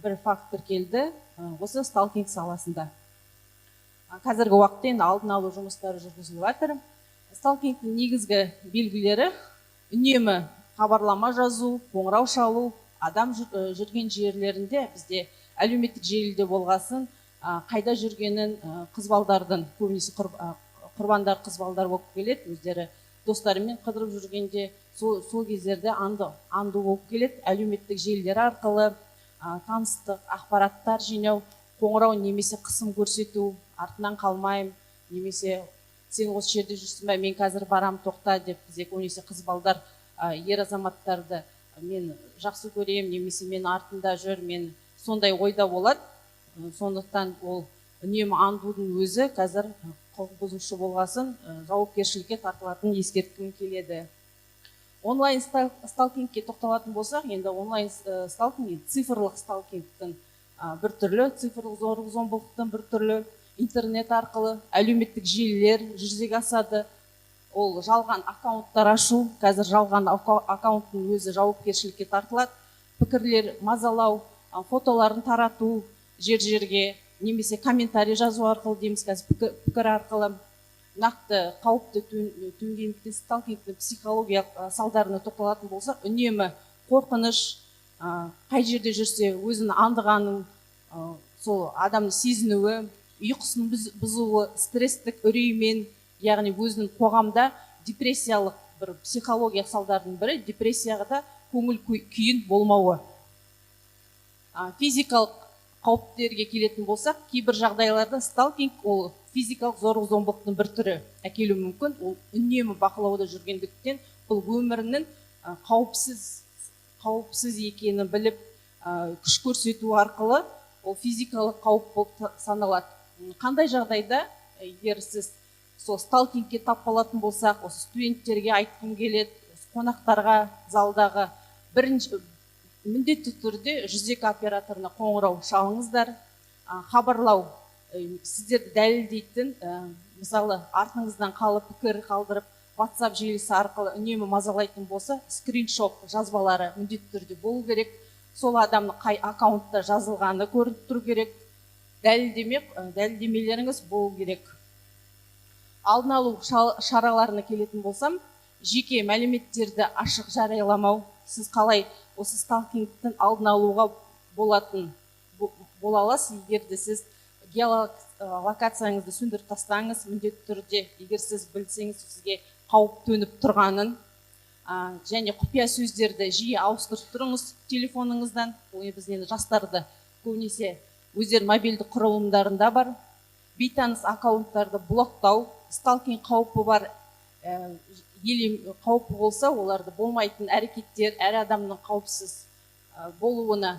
бір факт тіркелді осы сталкинг саласында. Қазіргі уақытта енді алдын алу жұмыстары жүргізіліп жатыр. Сталкингтің негізгі белгілері үнемі хабарлама жазу, қоңырау шалу, адам жүрген жерлерінде бізде әлеуметтік желіде болғасын, қайда жүргенін қыз балдардың, көбінесе құрбандар қыз балдар болып келеді, өздері достарымен қыдырып жүргенде сол кездерде анду болып келеді. Әлеуметтік желілер арқылы таныстық, ақпараттар жинау, қоңырау немесе қысым көрсету, артынан қалмайым, немесе сен осы жерде жүрсің бе, мен қазір барам, тоқта деп бізде көбінесе қыз балдар ер азаматтарды мен жақсы көрем, немесе мен артында жүр, мен сондай ойда болады. Сондықтан ол үнемі андудың өзі қазір құқық бұзушы болғасын жауапкершілікке тартылатынын ескерткім келеді. Онлайн сталкингке тоқталатын болсақ, енді онлайн сталкинг цифрлық сталкингтің бір түрлі, цифрлық зорлық-зомбылықтың бір түрлі, интернет арқылы әлеуметтік желілер жүзеге асады. Ол жалған аккаунттар ашу, қазір жалған аккаунттың өзі жауапкершілікке тартылады. Пікірлер мазалау, фотоларын тарату жерге, немесе комментарий жазу арқылы дейміз, қазір пікір арқылы. Нақты қауіпті төнгендіктен сталкингтің психологиялық салдарына тоқталатын болсақ, үнемі қорқыныш, қай жерде жүрсе өзінің аңдығанын, сол адамның сезінуі, ұйқысының бұзуы, стресстік үреймен, яғни өзінің қоғамда депрессиялық бір психологиялық салдардың бірі, депрессияға да көңіл күйін болмауы. Физикалық қауіптерге келетін болсақ, кейбір жағдайларда сталкинг ол физикалық зорлық-зомбылықтың бір түрі әкелуі мүмкін. Ол үнемі бақылауда жүргендіктен бұл өмірінің қауіпсіз екенін біліп, күш көрсету арқылы ол физикалық қауіп болып саналады. Қандай жағдайда, егер сіз сол сталкингке тап болатын болсақ, осы студенттерге айтқым келеді, қонақтарға, залдағы бірінші міндетті түрде 102 операторына қоңырау шалыңыздар. Хабарлау сіздерді дәлелдейтін, мысалы артыңыздан қалып пікір қалдырып, WhatsApp желісі арқылы үнемі мазалайтын болса, скриншот жазбалары міндетті түрде болу керек. Сол адамның қай аккаунтта жазылғаны көрініп тұру керек. Дәлелдемелеріңіз болу керек. Алдын алу шараларына келетін болсам, жеке мәліметтерді ашық жарияламау. Сіз қалай осы сталкингтің алдын алуға бола аласыз, егер де сіз геолокацияңызды сөндіріп тастаңыз, міндетті түрде, егер сіз білсеңіз сізге қауіп төніп тұрғанын, және құпия сөздерді жиі ауыстырып тұрыңыз телефоныңыздан. Біз енді жастарды көбінесе өздері мобильді құрылымдарында бар. Бейтаныс аккаунттарды блоктау, сталкинг қаупі бар, қауіпі болса, оларды болмайтын әрекеттер, әр адамның қауіпсіз болуына,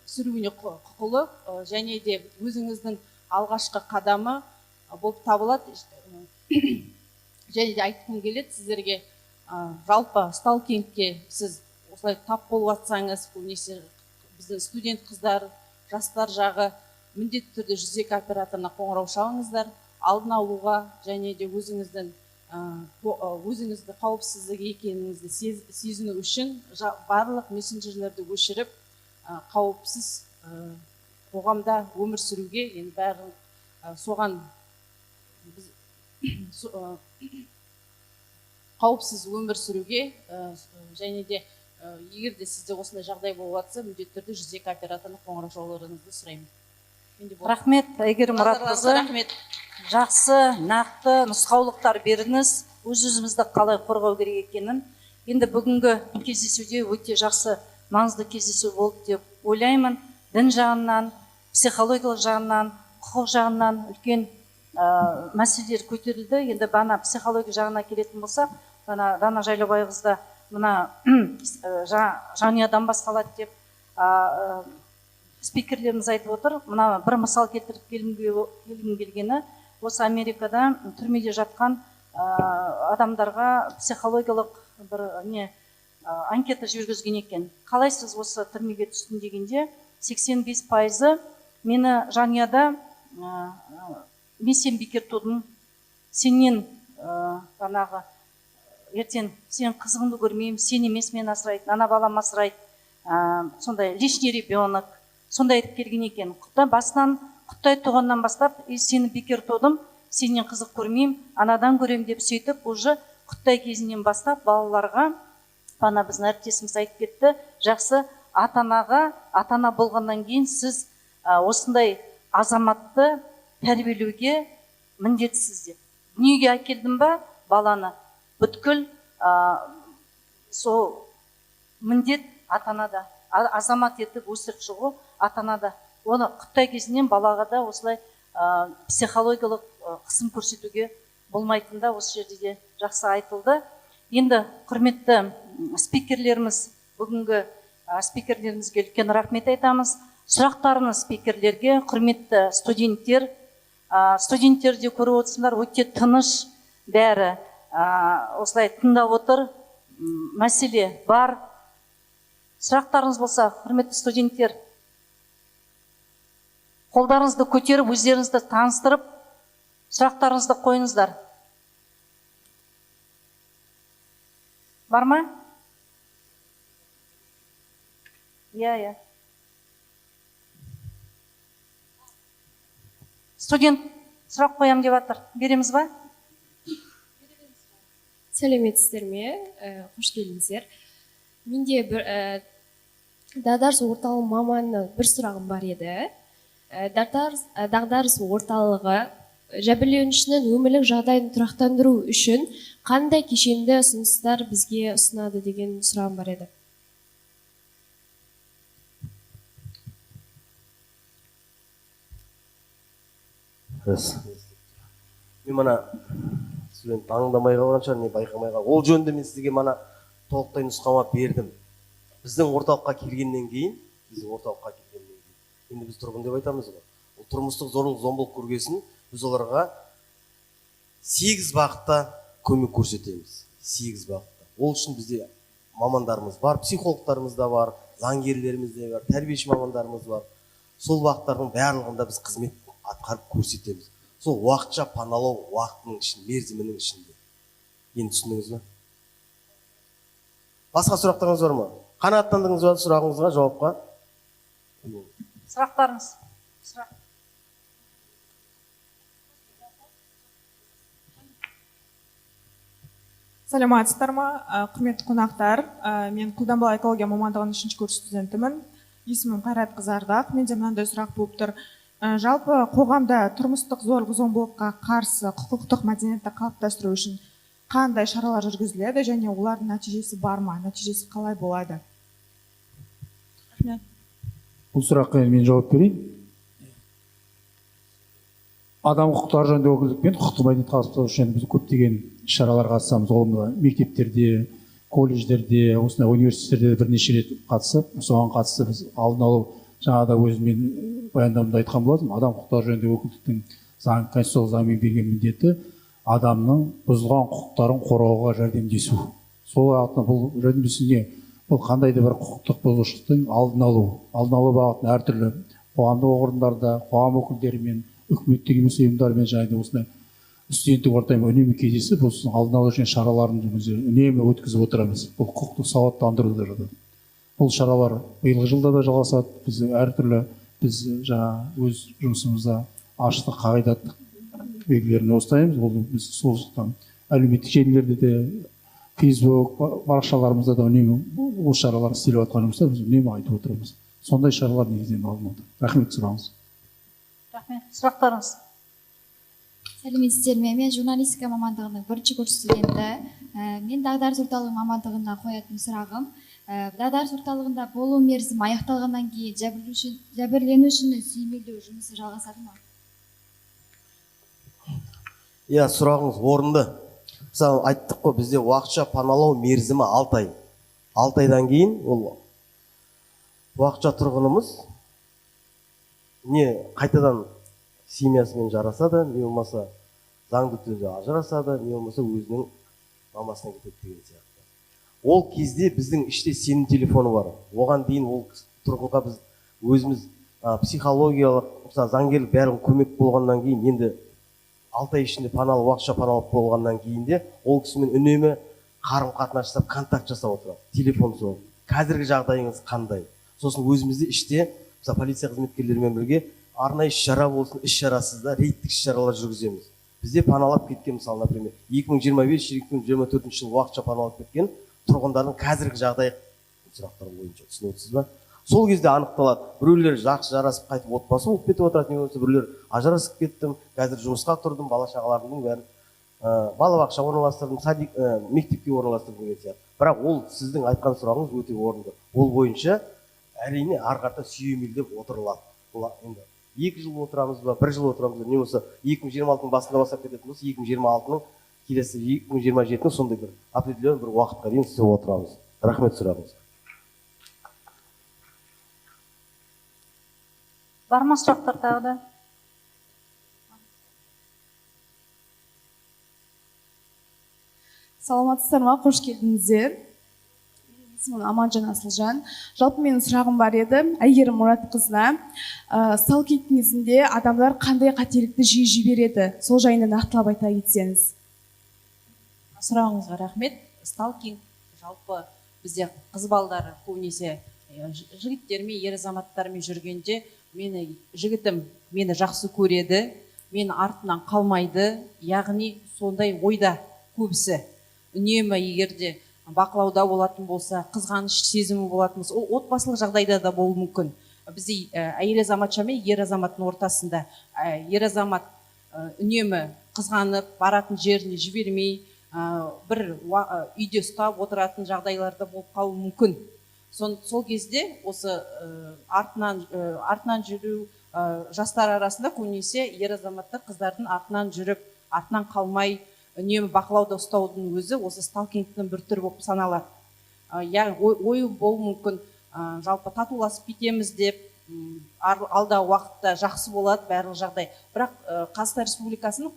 сүруіне құқылы, және де өзіңіздің алғашқы қадамы болып табылады. Және де айтқым келеді сіздерге, жалпы сталкингке сіз осылай тап болып жатсаңыз, көбінесе біздің студент қыздар, жастар жағы міндетті түрде 102 операторына қоңырау шалыңыздар, алдын алуға, және де өзіңізді қауіпсіздік екеніңізді сезіну үшін барлық мессенджерлерді өшіріп, қауіпсіз қоғамда өмір сүруге, енді бәрін соған қауіпсіз өмір сүруге, және де егер де сізде осындай жағдай болып жатса, міндетті түрде 102 операторына қоңырау шалуларыңызды сұраймын. Рахмет, Әйгерім Мұратқызы. Жақсы, нақты нұсқаулықтар беріңіз, өз-өзімізді қалай қорғау керек екенін. Енді бүгінгі кездесуде өте жақсы, маңызды кездесу болды деп ойлаймын. Дін жағынан, психологиялық жағынан, құқық жағынан үлкен мәселелер көтерілді. Енді бана психология жағына келетін болсақ, Дана Жайлаубайқызы мына жанұядан басталады деп спикерлеріміз айтып отыр. Мына бір мысал келтіріп келгім келгені, осы Америкада түрмеде жатқан адамдарға психологиялық бір анкета жүргізген екен. Қалай сіз осы түрмеге түстің дегенде, 85% мені жанұяда мен сен бекер тудым, сенен жаңағы ертең сен қызығыңды көрмеймін, сен емес мен асырайды, ана балам асырайды, сондай лишний ребенок, сондай айтып келген екен. Басынан Құттай туғаннан бастап, сені бекер тудым, сенен қызық көрмеймін, анадан көрем деп сөйтіп, уже Құттай кезінен бастап балаларға, бана біздің әріптесіміз айтып кетті, жақсы ата-ана болғаннан кейін сіз осындай азаматты тәрбиелеуге міндетсіз деп. Дүниеге әкелдім ба баланы, бүткіл сол міндет ата-анада, азамат етіп өсіріп шығу ата-анада. Оны Құттай кезінен балаға да осылай психологиялық қысым көрсетуге болмайтында осы жерде де жақсы айтылды. Енді құрметті спикерлеріміз, бүгінгі спикерлерімізге үлкен рахмет айтамыз. Сұрақтарыңыз спикерлерге, құрметті студенттер, студенттерде көріп отырсыңдар, өте тыныш бәрі осылай тыңдап отыр, мәселе бар. Сұрақтарыңыз болса, құрметті студенттер, қолдарыңызды көтеріп, өздеріңізді таныстырып, сұрақтарыңызды қойыңыздар. Бар ма? Иә. Студент сұрақ қоям деп жатыр. Береміз ба? Сәлеметсіздер ме? Қош келдіңіздер. Менде дағдарыс орталығы маманы бір сұрағым бар еді. Дағдарыс орталығы жәбірленушінің өмірлік жағдайын тұрақтандыру үшін қандай кешенді ұсыныстар бізге ұсынады деген сұрағым бар еді. Мен мана студент аңдамай қалған шығар, не байқамай қалған. Ол жөнінде мен сізге мана толықтай нұсқама бердім. Біздің орталыққа келгеннен кейін, енді біз тұрғын деп айтамыз ғой. Ол тұрмыстық зорлық зомбылық көргесін біз оларға 8 бағытта көмек көрсетеміз. 8 бағытта. Ол үшін бізде мамандарымыз бар, психологтарымыз да бар, заңгерлеріміз де бар, тәрбиеші мамандарымыз бар. Сол бағыттардың барлығында біз қызмет атқарып көрсетеміз. Сол уақытша паналау уақытының ішінде, мерзімінің ішінде. Енді түсіндіңіз бе? Басқа сұрақтарыңыз бар ма? Қанағаттандыңыз ба сұрағыңызға, жауапқа? Сұрақтарыңыз. Сәлеметсіздер ма, құрметті қонақтар. Мен қолданбалы экология мамандығының 3-ші курс студентімін. Есімім Қайрат Қызардақ. Менде мынандай сұрақ болып тұр. Жалпы қоғамда тұрмыстық зорлық зомбылыққа қарсы құқықтық мәдениетті қалыптастыру үшін қандай шаралар жүргізіледі және олардың нәтижесі бар ма? Нәтижесі қалай болады? Бұл сұраққа мен жауап берейін. Адам құқықтары жөніндегі өкілдікпен құқықтық мәдениет қалыптастыру үшін біз көптеген шараларға қатысамыз. Ол мектептерде, колледждерде, осындай университеттерде бірнеше рет қатысып, соған қатысты біз алдын алу, жаңада өзімен баяндамада айтқан болатынмын. Адам құқықтары жөніндегі өкілдіктің конституциялық заңмен берген міндеті адамның бұзылған құқықтарын қорғауға жәрдемдесу. Сол бағытта бұл жәрдемдесуге бұл қандай да бір құқықтық бұзушылықтың алдын алу бағытын әртүрлі қоғамдық орындарда, қоғам өкілдерімен, үкіметтік емес ұйымдармен және де осындай студенттік ортамен үнемі кездесіп, осы алдын алу үшін шараларын үнемі өткізіп отырамыз. Бұл құқықтық сауаттандыруды жатады. Бұл шаралар биылғы жылда да жалғасады. Біз әртүрлі өз жұмысымызда ашықтық қағидаттық белгілерін ұстаймыз. Ол біз сол жақтан әлеуметтік желілерде де, Facebook парақшаларымызда да үнемі осы шаралар істеліп жатқан жұмыстар біз үнемі айтып отырмыз. Сондай шаралар негізінен алынады. Рахмет сұрағыңыз. Рахмет. Сұрақтарыңыз. Сәлеметсіздер ме? Мен журналистика мамандығының 1-ші курс студенті. Мен дағдарыс орталығы мамандығына қоятын сұрағым. Дағдарыс орталығында болу мерзімі аяқталғаннан кейін жәбірленушіні сүйемелдеу жұмысы жалғасады ма? Иә, сұрағыңыз орынды. Мысалы, айттық қой, бізде уақытша паналау мерзімі 6 ай. 6 айдан кейін ол уақытша тұрғынымыз не қайтадан семьясымен жарасады, не болмаса заңды түрде ажырасады, не болмаса өзінің мамасына кетеді деген сияқты. Ол кезде біздің іште сенім телефоны бар. Оған дейін ол тұрғынға біз өзіміз психологиялық, заңгерлік бәрін көмек болғаннан кейін, енді 6 ай ішінде уақытша паналап болғаннан кейін де ол кісімен үнемі қарым-қатынас жасап, контакт жасап отырады. Телефон соғып. Қазіргі жағдайыңыз қандай? Сосын өзімізде іште мысалы полиция қызметкерлерімен бірге арнайы іс-шара болсын, іс-шарасыз да рейдтік іс-шаралар жүргіземіз. Бізде паналап кеткен, мысалы, например, 2025-2024 жылы уақытша паналап кеткен тұрғындардың қазіргі жағдайы сұрақтар бойынша түсініп отырсыз ба? Сол кезде анықталады. Біреулер жақсы жарасып қайтып отбасы болып кетіп отырады, не болса біреулер ажырасып кеттім, қазір жұмысқа тұрдым, бала шағаларымның бәрін балабақша орналастырдым, мектепке орналастырдым деген сияқты. Бірақ ол сіздің айтқан сұрағыңыз өте орынды. Ол бойынша әрине ары қарата сүйемелдеп отырылады. Бұл енді 2 жыл отырамыз ба, 1 жыл отырамыз ба, не болса 2026-ның басында бастап кететін болса, 2026-ның келесі 2027-ның сондай бір определенный бір уақытқа дейін істеп отырамыз. Рахмет сұрағыңызға. Бар ма сұрақтар тағы да? Саламатсыздар ма, қош келдіңіздер. Менің есімім Аманжан Асылжан. Жалпы менің сұрағым бар еді, Әйгерім Мұратқызына. Сталкинг кезінде адамдар қандай қателікті жиі береді? Сол жайында нақтылап айта кетсеңіз. Сұрағыңызға рахмет. Сталкинг жалпы бізде қыз балдары көбінесе жігіттермен, ер азаматтармен жүргенде жігітім мені жақсы көреді, мені артынан қалмайды, яғни сондай ойда көбісі. Үнемі егерде бақылауда болатын болса, қызғаныш сезімі болатын болса, ол отбасылық жағдайда да болуы мүмкін. Бізде әйел азаматша мен ер азаматтың ортасында ер азамат үнемі қызғанып, баратын жеріне жібермей, бір үйде ұстап отыратын жағдайларда болып қалуы мүмкін. Сол кезде осы артынан жүру жастар арасында көбінесе ер азаматтар қыздардың артынан жүріп, артынан қалмай, үнемі бақылауда ұстаудың өзі осы сталкингтің бір түрі болып саналады. Яғни ойы болуы мүмкін, жалпы татуласып кетеміз деп, алдағы уақытта жақсы болады барлық жағдай. Бірақ Қазақстан Республикасының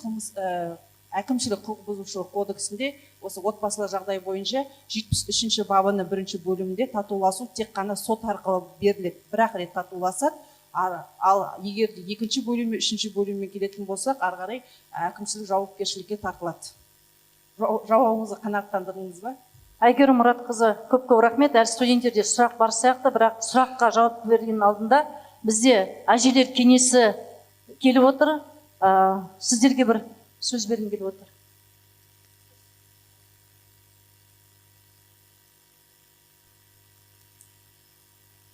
әкімшілік құқық бұзушылық кодексінде осы отбасылық жағдай бойынша 73-ші бабының 1-ші бөлімінде татуласу тек қана сот арқылы беріледі. Бір-ақ рет татуласады. Ал егер 2-ші бөлімі, 3-ші бөліммен келетін болсақ, ары қарай әкімшілік жауапкершілікке тартылады. Жауабыңызды қанағаттандырдыңыз ба? Әйгерім Мұратқызы, көп-көп рахмет. Әр студенттерде сұрақ бар сияқты, бірақ сұраққа жауап берген алдында бізде әжелер кеңесі келіп отыр. Сіздерге бір сөз бергім келіп отыр.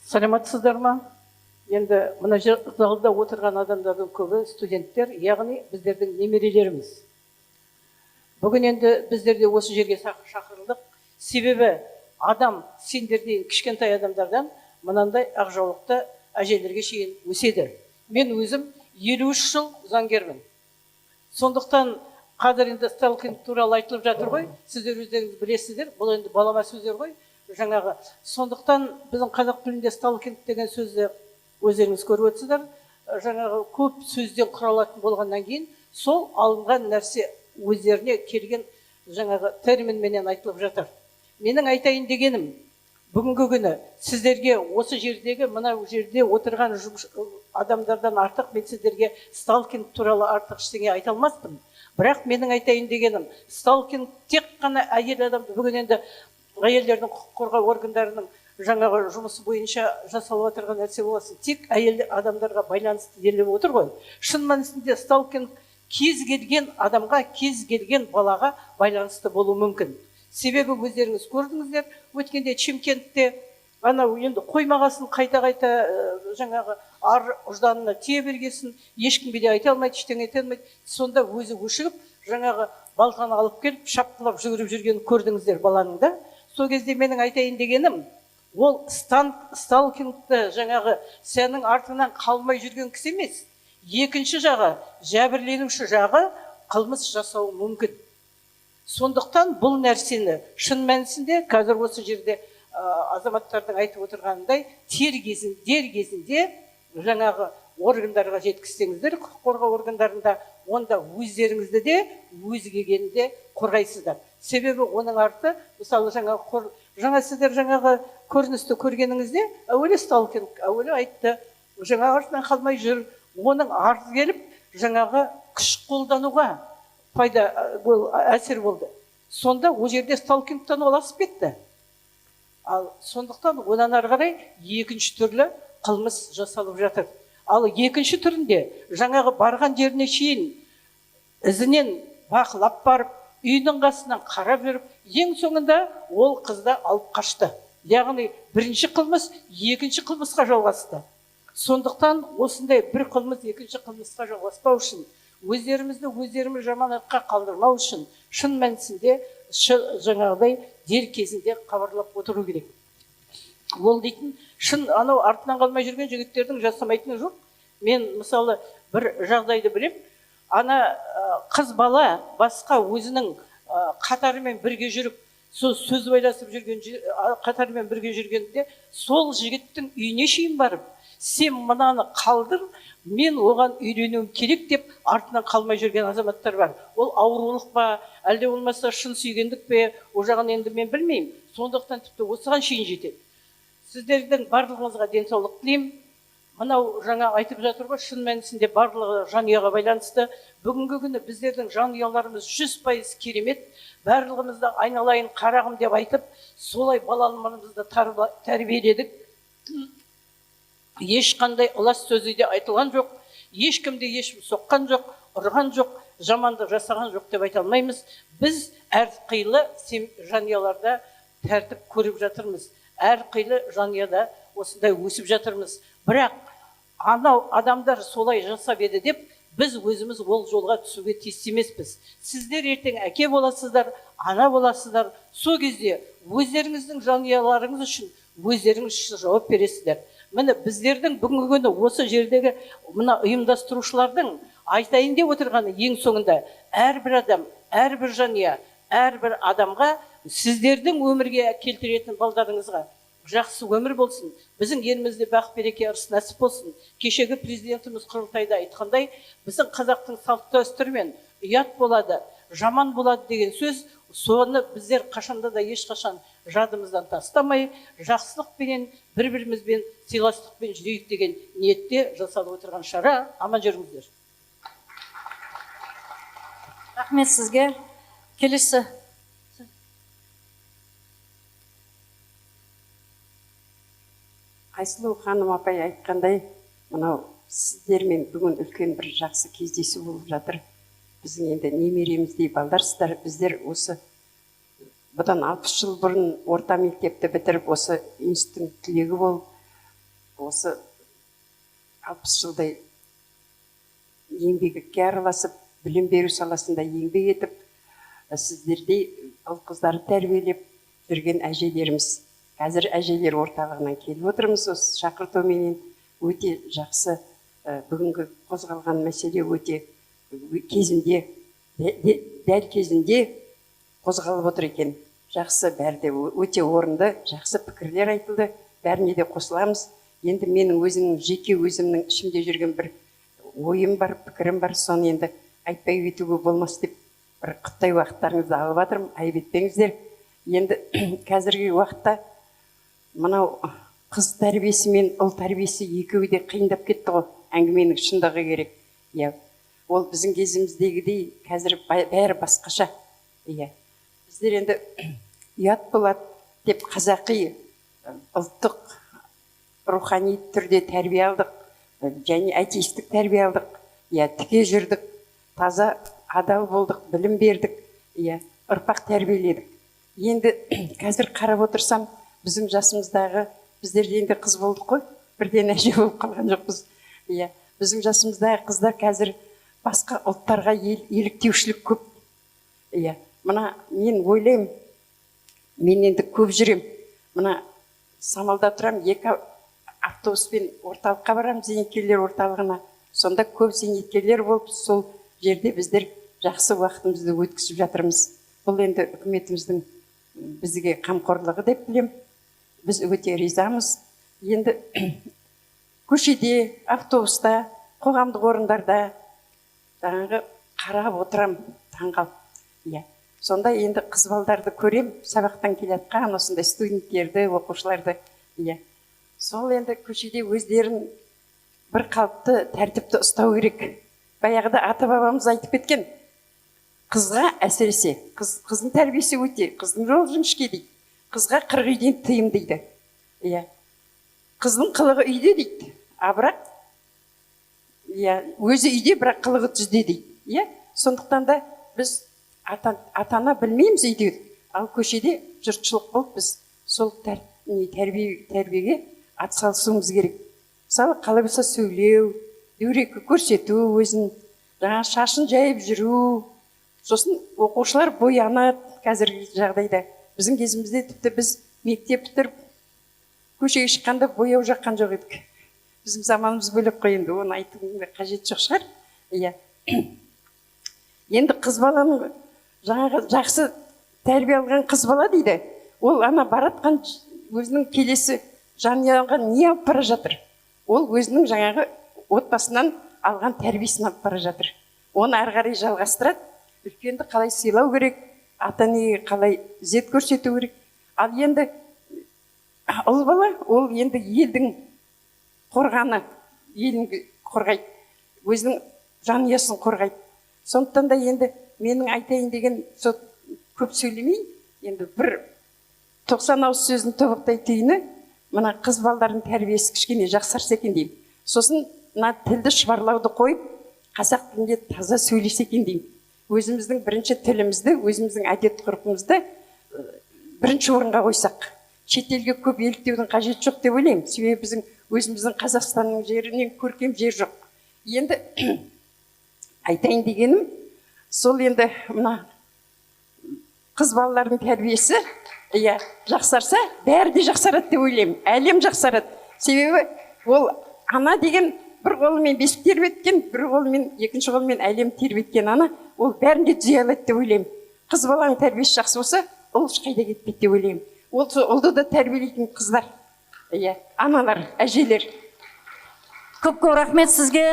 Саламатсыздар ма? Енді мына залда отырған адамдардың көбі студенттер, яғни біздердің немерелеріміз. Бүгін енді біздерде осы жерге шақырылдық. Себебі адам сендерден кішкентай адамдардан мынандай ақжаулықты әжелерге шейін өседі. Мен өзім 53 жыл заңгермін. Сондықтан қазір енді сталкинг туралы айтылып жатыр ғой, сіздер өздеріңіз білесіздер, бұл енді балама сөздер ғой, жаңағы. Сондықтан біздің қазақ тілінде сталкинг деген сөзді өздеріңіз көріп отырсыздар, жаңағы көп сөзден құралатын болғаннан кейін, сол алынған нәрсе өздеріне келген жаңағы терминменен айтылып жатыр. Менің айтайын дегенім, бүгінгі күні сіздерге осы жердегі, мына жерде отырған адамдардан артық мен сіздерге сталкинг туралы артық ештеңе айта алмаспын. Бірақ менің айтайын дегенім, сталкинг тек қана әйел адамды, бүгін енді әйелдердің құқық қорғау органдарының жаңағы жұмысы бойынша жасалып отырған нәрсе болсын, тек әйел адамдарға байланысты деліп отыр ғой. Шын мәнісінде сталкинг кез келген адамға, кез келген балаға байланысты болуы мүмкін. Себебі өздеріңіз көрдіңіздер, өткенде Шымкентте анау енді қоймағасын қайта-қайта жаңағы ар ұжданына тие бергесін, ешкімге де айта алмайды, ештеңе айта алмайды. Сонда өзі өшігіп, жаңағы балтаны алып келіп, шапқылап жүгіріп жүргенін көрдіңіздер баланың да. Сол кезде менің айтайын дегенім, ол сталкингті жаңағы сенің артынан қалмай жүрген кісі емес. Екінші жағы, жәбірленуші жағы қылмыс жасауы мүмкін. Сондықтан бұл нәрсені шын мәнісінде қазір осы жерде азаматтардың айтып отырғанындай дер кезінде жаңағы органдарға жеткізсеңіздер, құқық қорғау органдарында, онда өздеріңізді де өзгегенде қорғайсыздар. Себебі оның арты, мысалы жаңа сіздер жаңағы көріністі көргеніңізде, әуелі сталкинг, әуелі айтты, жаңағы артынан қалмай жүр, оның арты келіп, жаңағы күш қолдануға әсер болды. Сонда ол жерде сталкингтан ол асып кетті. Ал сондықтан одан ары қарай екінші түрлі қылмыс жасалып жатыр. Ал екінші түрінде жаңағы барған жеріне шейін ізінен бақылап барып, үйдің қасынан қарап жүріп, ең соңында ол қызды алып қашты. Яғни бірінші қылмыс екінші қылмысқа жалғасты. Сондықтан осындай бір қылмыс екінші қылмысқа жалғаспау үшін, өздеріміз жаманатқа қалдырмау үшін, шын мәнісінде жаңағыдай дер кезінде хабарлап отыру керек. Ол дейтін, шын анау артынан қалмай жүрген жігіттердің жасамайтыны жоқ. Мен мысалы бір жағдайды білем. Ана қыз бала басқа өзінің қатарымен бірге жүріп, сөз байласып жүрген қатарымен бірге жүргенде, сол жігіттің үйіне шейін барып, сен мынаны қалдыр, мен оған үйленуім керек деп артынан қалмай жүрген азаматтар бар. Ол аурулық па, әлде болмаса шын сүйгендік пе, о жағын енді мен білмеймін. Сондықтан тіпті осыған шейін жетеді. Сіздердің барлығыңызға денсаулық тілеймін. Мынау жаңа айтып жатыр ғой, шын мәнісінде барлығы жанұяға байланысты. Бүгінгі күні біздердің жанұяларымыз 100% керемет. Барлығымызды айналайын қарағым деп айтып, солай балаларымызды тәрбиеледік. Ешқандай ылас сөзі де айтылған жоқ, ешкімде ешкім соққан жоқ, ұрған жоқ, жамандық жасаған жоқ деп айта алмаймыз. Біз әрқилы жанұяларда тәртіп көріп жатырмыз. Әрқилы жанұяда осындай өсіп жатырмыз. Бірақ анау адамдар солай жасап еді деп, біз өзіміз ол жолға түсуге тиісті емеспіз. Сіздер ертең әке боласыздар, ана боласыздар. Сол кезде өздеріңіздің жанұяларыңыз үшін өздеріңіз жауап бересіздер. Міне біздердің бүгінгі күні осы жердегі мына ұйымдастырушылардың айтайын деп отырғаны ең соңында әрбір адам, әрбір жанұя, әрбір адамға сіздердің өмірге келтіретін балдарыңызға жақсы өмір болсын. Біздің елімізде бақ береке ырыс нәсіп болсын. Кешегі президентіміз құрылтайда айтқандай, біздің қазақтың салт дәстүрімен ұят болады, жаман болады деген сөз, соны біздер қашанда да ешқашан жадымыздан тастамай, жақсылықпенен, бір-бірімізбен сыйластықпен жүрейік деген ниетте жасалып отырған шара. Аман жүріңіздер. Рахмет сізге. Келесі. Айсұлу ханым апай айтқандай, мынау сіздермен бүгін үлкен бір жақсы кездесу болып жатыр. Біздің енді немереміздей балдарсыздар. Біздер осы бұдан 60 жыл бұрын орта мектепті бітіріп, осы институттың түлегі болып, осы 60 жылдай еңбекке араласып, білім беру саласында еңбек етіп, сіздердей ұл қыздарды тәрбиелеп жүрген әжелеріміз. Қазір әжелер орталығынан келіп отырмыз. Осы шақыртуменен өте жақсы, бүгінгі қозғалған мәселе өте кезінде, дәл кезінде қозғалып отыр екен. Жақсы, бәрі де өте орынды, жақсы пікірлер айтылды. Бәріне де қосыламыз. Енді менің өзімнің ішімде жүрген бір ойым бар, пікірім бар. Соны енді айтпай өтуге болмас деп бір құттай уақыттарыңызды алып жатырмын. Айып етпеңіздер. Енді қазіргі уақытта мынау қыз тәрбиесі мен ұл тәрбиесі екеуі де қиындап кетті ғой. Әңгіменің шындығы керек. Ол біздің кезіміздегідей қазір бәрі басқаша. Біздер енді ұят болады деп қазақи ұлттық рухани түрде тәрбие алдық, және атеистік тәрбие алдық. Тіке жүрдік, таза адал болдық, білім бердік, ұрпақ тәрбиеледік. Енді қазір қарап отырсам, біздің жасымыздағы, біздерде енді қыз болдық қой, бірден әже болып қалған жоқпыз. Біздің жасымыздағы қыздар қазір басқа ұлттарға еліктеушілік көп. Мына мен ойлаймын, мен енді көп жүрем. Мына Самалда тұрам, 2 автобуспен орталыққа барам, зейнеткерлер орталығына. Сонда көп зейнеткерлер болып, сол жерде біздер жақсы уақытымызды өткізіп жатырмыз. Бұл енді үкіметіміздің бізге қамқорлығы деп білем. Біз өте ризамыз. Енді көшеде, автобуста, қоғамдық орындарда қарап отырам, таңғалып. Сонда енді қыз балдарды көрем, сабақтан келатқан осындай студенттерді, оқушыларды. Сол енді көшеде өздерін бір қалыпты тәртіпті ұстау керек. Баяғыда ата-бабамыз айтып кеткен. Қызға әсіресе, қыздың тәрбиесі өте, қыздың жол жіңішке дейді. Қызға 40 үйден тыйым дейді. қыздың қылығы үйде дейді, а бірақ өзі үйде, бірақ қылығы түзде дейді. Сондықтан да біз ата-ана білмейміз үйде, ал көшеде жұртшылық болып біз сол тәрбиеге атсалысуымыз керек. Мысалы, қалай болса сөйлеу, дөрекі көрсету, өзін шашын жайып жүру, сосын оқушылар боянады. Қазіргі жағдайда біздің кезімізде тіпті біз мектеп бітіріп көшеге шыққанда бояу жаққан жоқ едік. Біздің заманымыз бөлек қой, енді оны айтудың қажет жоқ шығар. Енді қыз баланың жаңағы жақсы тәрбие алған қыз бала дейді, ол ана баратқан өзінің келесі жанұяға не алып бара жатыр? Ол өзінің жаңағы отбасынан алған тәрбиесін алып бара жатыр. Оны ары қарай жалғастырады. Үлкенді қалай сыйлау керек, ата-енеге қалай ізет көрсету керек. Ал енді ұл бала, ол енді елдің қорғаны, елін қорғайды, өзінің жанұясын қорғайды. Сондықтан да енді менің айтайын деген көп сөйлемей, енді бір 90 ауыз сөздің тобықтай түйіні, мына қыз балдардың тәрбиесі кішкене жақсарса екен деймін. Сосын мына тілді шұбарлауды қойып, қазақ тілінде таза сөйлесе екен деймін. Өзіміздің бірінші тілімізді, өзіміздің әдет ғұрпымызды бірінші орынға қойсақ, шетелге көп еліктеудің қажет жоқ деп ойлаймын. Себебі біздің өзіміздің Қазақстанның жерінен көркем жер жоқ. Енді айтайын дегенім, сол енді мына қыз балалардың тәрбиесі жақсарса, бәрі де жақсарады деп ойлаймын. Әлем жақсарады. Себебі ол ана деген бір қолымен бесік тербеткен, бір қолымен, екінші қолымен әлем тербеткен ана, ол бәрін де түзей алады деп ойлаймын. Қыз баланың тәрбиесі жақсы болса, ол ешқайда кетпейді деп ойлаймын. Ол ұлды да тәрбиелейтін қыздар, аналар, әжелер. Көп рахмет сізге.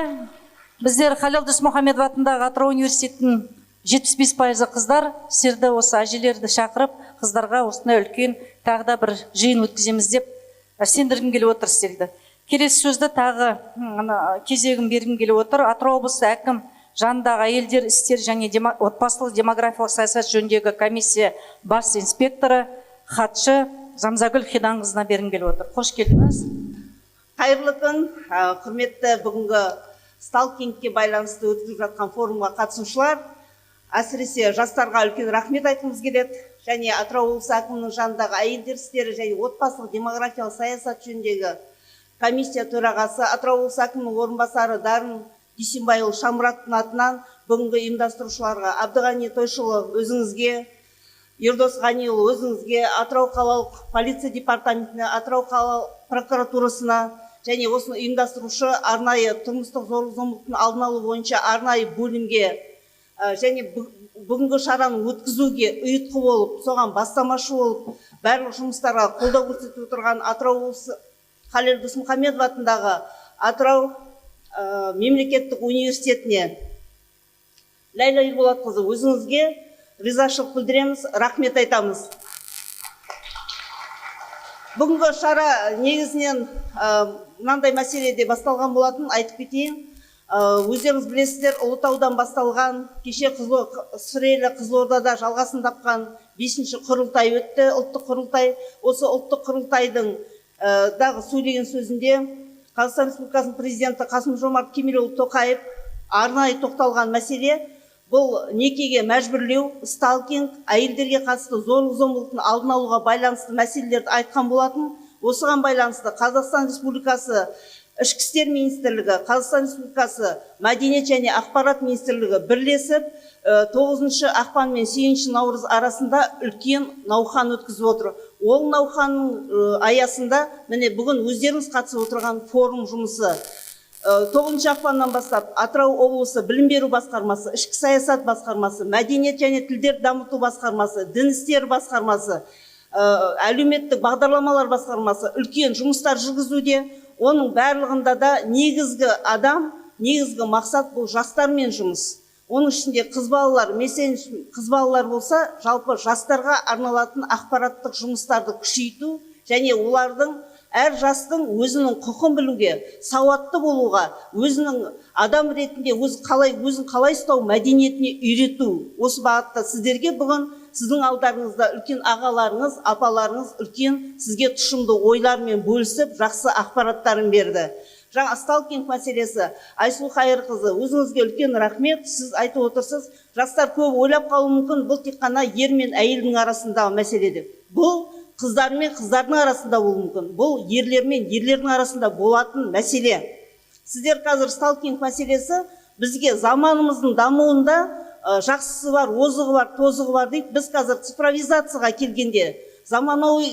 Біздер Халел Досмұхамедов атындағы Атырау университетінің 75% қыздар, сіздерді осы әжелерді шақырып, қыздарға осындай үлкен тағы да бір жиын өткіземіз деп сендіргім келіп отыр сіздерді. Келесі сөзді тағы кезегін бергім келіп отыр. Атырау облысы әкім жанындағы әйелдер істер және отбасылық демографиялық саясат жөніндегі комиссия бас инспекторы, хатшы Замзагүл Хиданқызына бергім келіп отыр. Қош келдіңіз. Қайырлы күн, құрметті бүгінгі сталкингке байланысты өткізіп жатқан форумға қатысушылар, әсіресе жастарға үлкен рахмет айтқымыз келеді. Және Атырау облысы әкімінің жанындағы әйелдер істері және отбасылық демографиялық саясат жөніндегі комиссия төрағасы, Атырау облысы әкімінің орынбасары Дарын Дүйсенбайұлы Шамұраттың атынан бүгінгі ұйымдастырушыларға, Абдығани Тойшұлы өзіңізге, Ердос Ғаниұлы өзіңізге, Атырау қалалық полиция департаментіне, Атырау қалалық прокуратурасына және осыны ұйымдастырушы арнайы тұрмыстық зорлық-зомбылықтың алдын алу бойынша арнайы бөлімге және бүгінгі шараны өткізуге ұйытқы болып, соған бастамашы болып, барлық жұмыстарға қолдау көрсетіп отырған Атырау облысы Халел Досмұхамедов атындағы Атырау мемлекеттік университетіне Ләйла Ерболатқызы өзіңізге ризашылық білдіреміз, рахмет айтамыз. Бүгінгі шара негізінен мынандай мәселеде басталған болатын, айтып кетейін. Өздеріңіз білесіздер, Ұлытаудан басталған, кеше Сүрелі Қызылордада жалғасын тапқан 5-ші құрылтай өтті, ұлттық құрылтай. Осы ұлттық құрылтайдың дағы сөйлеген сөзінде Қазақстан Республикасының президенті Қасым-Жомарт Кемелұлы Тоқаев арнайы тоқталған мәселе бұл некеге мәжбүрлеу, сталкинг, әйелдерге қатысты зорлық-зомбылықтың алдын алуға байланысты мәселелерді айтқан болатын. Осыған байланысты Қазақстан Республикасы Ішкі істер министрлігі, Қазақстан Республикасы Мәдениет және ақпарат министрлігі бірлесіп 9 ақпан мен 8 наурыз арасында үлкен науқан өткізіп отыр. Ол науқанның аясында міне бүгін өздеріңіз қатысып отырған форум жұмысы 9 ақпаннан бастап Атырау облысы білім беру басқармасы, ішкі саясат басқармасы, мәдениет және тілдерді дамыту басқармасы, дін істері басқармасы, әлеуметтік бағдарламалар басқармасы үлкен жұмыстар жүргізуде. Оның барлығында да негізгі мақсат бұл жастармен жұмыс. Оның ішінде қыз балалар, мәселен қыз балалар болса, жалпы жастарға арналатын ақпараттық жұмыстарды күшейту және олардың әр жастың өзінің құқын білуге, сауатты болуға, өзінің адам ретінде өзін қалай ұстау мәдениетіне үйрету. Осы бағытта сіздерге бүгін сіздің алдарыңызда үлкен ағаларыңыз, апаларыңыз үлкен сізге тұшымды ойлармен бөлісіп, жақсы ақпараттарын берді. Жаңа сталкинг мәселесі, Айсұлу Қайырқызы, өзіңізге үлкен рахмет. Сіз айтып отырсыз, жастар көп ойлап қалуы мүмкін, бұл тек қана ер мен әйелдің арасындағы мәселе деп. Бұл қыздар мен қыздардың арасында болуы мүмкін. Бұл ерлер мен ерлердің арасында болатын мәселе. Сіздер қазір сталкинг мәселесі бізге заманымыздың дамуында жақсысы бар, озығы бар, тозығы бар дейді. Біз қазір цифровизацияға келгенде, заманауи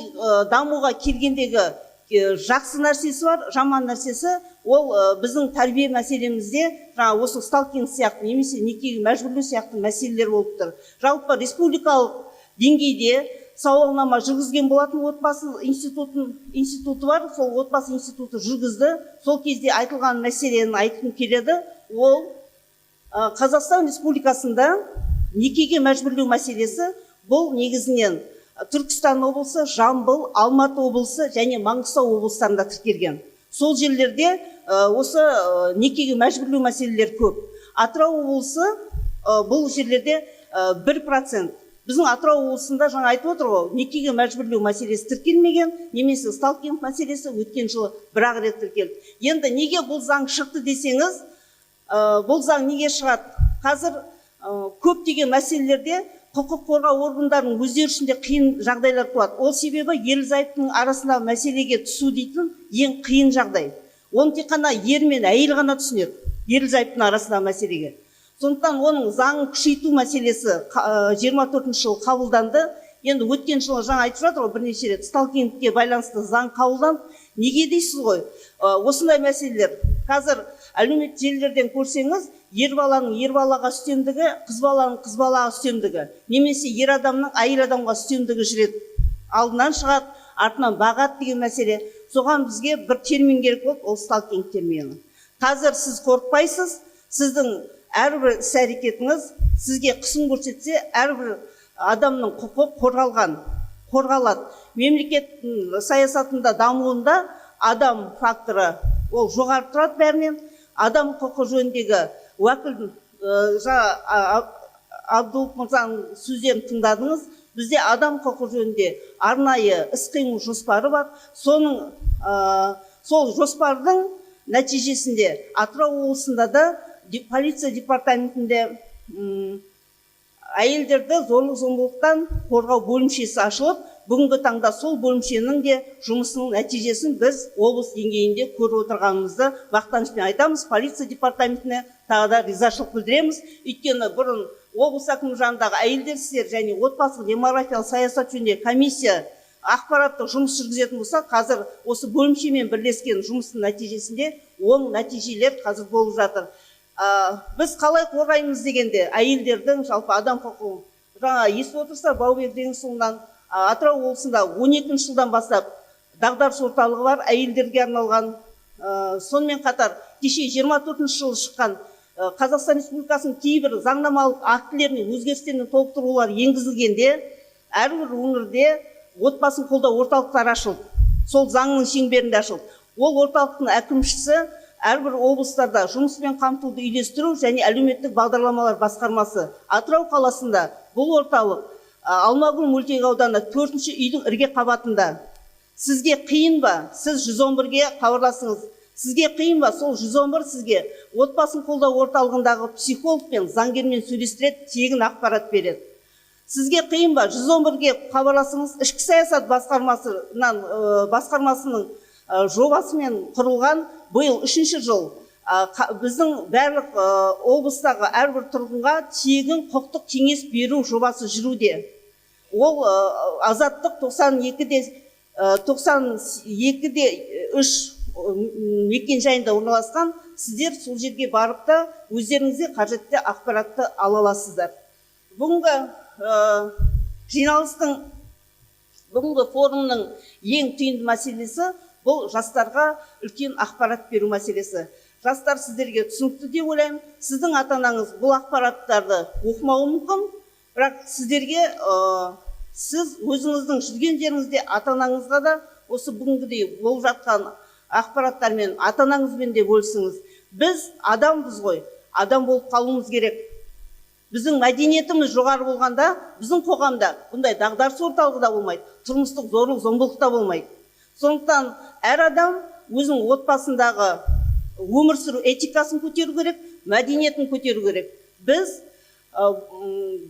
дамуға келгендегі жақсы нәрсесі бар, жаман нәрсесі ол біздің тәрбие мәселемізде жаңа осы сталкинг сияқты немесе некеге мәжбүрлеу сияқты мәселелер болып тұр. Жалпы республикалық деңгейде сауалнама жүргізген болатын, отбасы институты бар, сол отбасы институты жүргізді. Сол кезде айтылған мәселені айтқым келеді. Ол Қазақстан Республикасында некеге мәжбүрлеу мәселесі бұл негізінен Түркістан облысы, Жамбыл, Алматы облысы және Маңғыстау облыстарында тіркелген. Сол жерлерде осы некеге мәжбүрлеу мәселелер көп. Атырау облысы бұл жерлерде 1%. Біздің Атырау облысында жаңа айтып отыр ғой, некеге мәжбүрлеу мәселесі тіркелмеген, немесе сталкинг мәселесі өткен жылы бір-ақ рет тіркелді. Енді неге бұл заң шықты десеңіз, бұл заң неге шығады? Қазір көптеген мәселелерде құқық қорғау органдарының өздері ішінде қиын жағдайлар туады. Ол себебі ерлі-зайыптың арасындағы мәселеге түсу дейтін ең қиын жағдай. Оны тек қана ер мен әйел ғана түсінеді, ерлі-зайыптың арасындағы мәселеге. Сондықтан оның заңын күшейту мәселесі 24 жылы қабылданды. Енді өткен жылы жаңа айтып жатыр ғой, бірнеше рет сталкингке байланысты заң қабылданды. Неге дейсіз ғой? Осындай мәселелер. Қазір әлеуметтік желілерден көрсеңіз, ер баланың ер балаға үстемдігі, қыз баланың қыз балаға үстемдігі, немесе ер адамның әйел адамға үстемдігі жүреді. Алдынан шығады, артынан бағады деген мәселе. Соған бізге бір термин керек болды, ол сталкинг термині. Қазір сіз қорықпайсыз, сіздің әрбір іс-әрекетіңіз сізге қысым көрсетсе, әрбір адамның құқы қорғалады. Мемлекеттің саясатында дамуында адам факторы ол жоғары тұрады бәрінен. Адам құқы жөніндегі уәкіл Абдулов мырзаның сөздерін тыңдадыңыз. Бізде адам құқы жөнінде арнайы іс-қимыл жоспары бар. Сол жоспардың нәтижесінде Атырау облысында да полиция департаментінде әйелдерді зорлық-зомбылықтан қорғау бөлімшесі ашылып, бүгінгі таңда сол бөлімшенің де жұмысының нәтижесін біз облыс деңгейінде көріп отырғанымызды мақтанышпен айтамыз. Полиция департаментіне тағы да ризашылық білдіреміз. Өйткені бұрын облыс әкімі жанындағы әйелдер істері және отбасылық демографиялық саясат жөніндегі комиссия ақпараттық жұмыс жүргізетін болса, қазір осы бөлімшемен бірлескен жұмыстың нәтижесінде оң нәтижелер қазір болып жатыр. Біз қалай қорғаймыз дегенде, әйелдердің жалпы адам құқығын. Жаңа естіп отырсыздар, Баубек Денисұлынан Атырау облысында 12 жылдан бастап дағдарыс орталығы бар, әйелдерге арналған. Сонымен қатар кеше 24 жылы шыққан Қазақстан Республикасының кейбір заңнамалық актілеріне өзгерістер мен толықтырулар енгізілгенде, әрбір өңірде отбасын қолдау орталықтары ашылды. Сол заңның шеңберінде ашылды. Ол орталықтың әкімшісі әрбір облыстарда жұмыспен қамтуды үйлестіру және әлеуметтік бағдарламалар басқармасы. Атырау қаласында бұл орталық Алмагүл мөлтек ауданы 4-ші үйдің ірге қабатында. Сізге қиын ба? Сіз 111-ге хабарласыңыз. Сізге қиын ба? Сол 111 сізге отбасын қолдау орталығындағы психолог пен заңгермен сөйлестіреді, тегін ақпарат береді. Сізге қиын ба? 111-ге хабарласыңыз. Ішкі саясат басқармасының жобасымен құрылған биыл 3-ші жыл біздің барлық облыстағы әрбір тұрғынға тегін құқықтық кеңес беру жобасы жүруде. Ол азаттық 92-3 мекен жайында орналасқан. Сіздер сол жерге барып та өздеріңізге қажетті ақпаратты ала аласыздар. Бүгінгі жиналыстың, бүгінгі форумның ең түйінді мәселесі бұл жастарға үлкен ақпарат беру мәселесі. Жастар сіздерге түсінікті деп ойлаймын. Сіздің ата-анаңыз бұл ақпараттарды оқымауы мүмкін, бірақ сіздерге сіз өзіңіздің жүрген жеріңізде ата-анаңызға да осы бүгінгідей болып жатқан ақпараттармен ата-анаңызбен де бөлісіңіз. Біз адамбыз ғой, адам болып қалуымыз керек. Біздің мәдениетіміз жоғары болғанда, біздің қоғамда бұндай дағдарыс орталығы да болмайды, тұрмыстық зорлық зомбылық та болмайды. Сондықтан әр адам өзінің отбасындағы өмір сүру этикасын көтеру керек, мәдениетін көтеру керек. Біз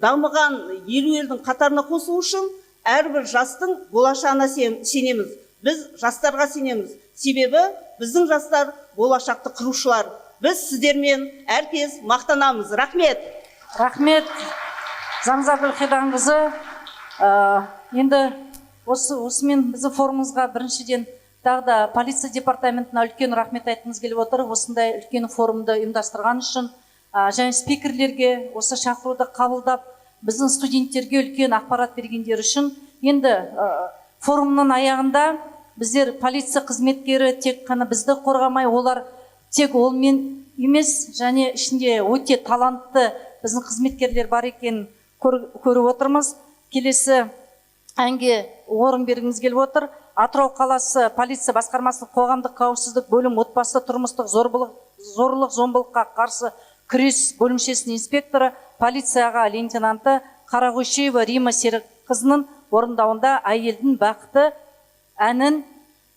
дамыған елу елдің қатарына қосу үшін әрбір жастың болашағына сенеміз. Біз жастарға сенеміз. Себебі біздің жастар болашақты құрушылар. Біз сіздермен әркез мақтанамыз. Рахмет. Рахмет, Замза Гүлхиданқызы. Енді осымен біздің форумымызға біріншіден тағы да полиция департаментіне үлкен рахмет айтқымыз келіп отыр. Осындай үлкен форумды ұйымдастырған үшін және спикерлерге осы шақыруды қабылдап, біздің студенттерге үлкен ақпарат бергендер үшін. Енді форумның аяғында біздер полиция қызметкері тек қана бізді қорғамай, олар тек олмен емес, және ішінде өте талантты біздің қызметкерлер бар екен көріп отырмыз. Келесі әнге орын бергіміз келіп отыр. Атырау қаласы полиция басқармасы қоғамдық қауіпсіздік бөлім отбасы тұрмыстық зорлық зомбылыққа қарсы күрес бөлімшесінің инспекторы, полицияға лейтенанты Қарағойшева Рима Серікқызының орындауында әйелдің бақыты әнін,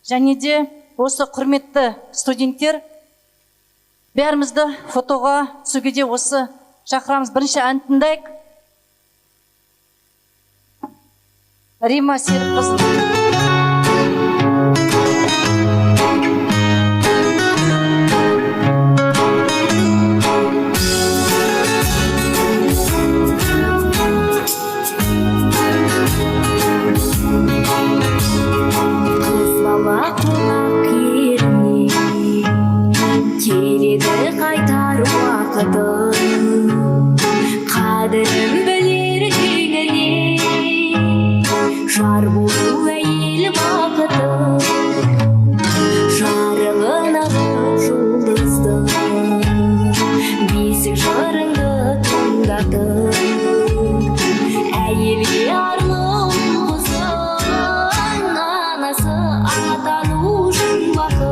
және де осы құрметті студенттер бәрімізді фотоға түсуге де осы шақырамыз. Бірінші ән тыңдайық. Рима Серікқызының. Қадірін білер келіне, жар болу әйел бақыты, жарығына жұлдызды, бесік жарыңды тыңдатып, әйелге арлы қызын, анасы атану жұмбақы.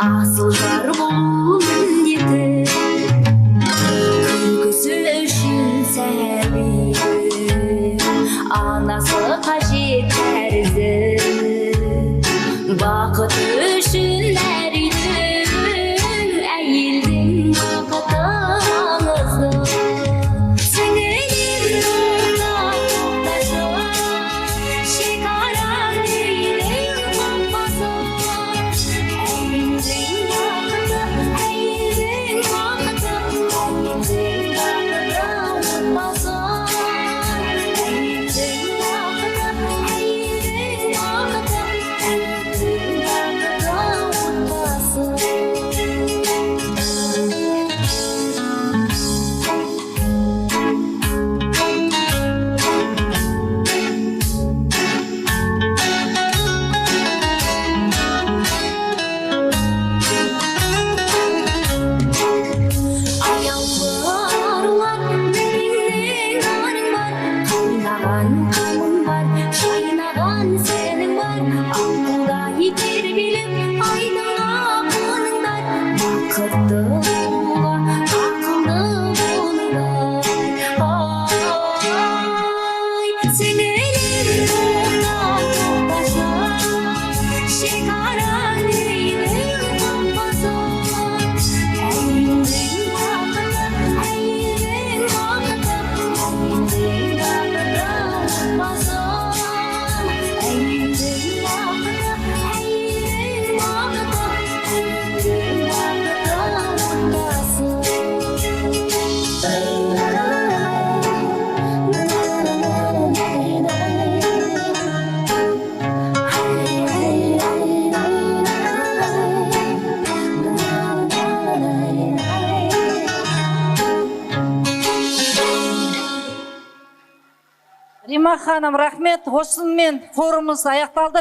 Асыл жар болу міндеті, күлкісі үшін сәби, анасы қажет тәрізді, бақыт үшін әр үйдің, әйелдің бақыты аңызды. Рима ханым, рахмет. Осымен форумымыз аяқталды.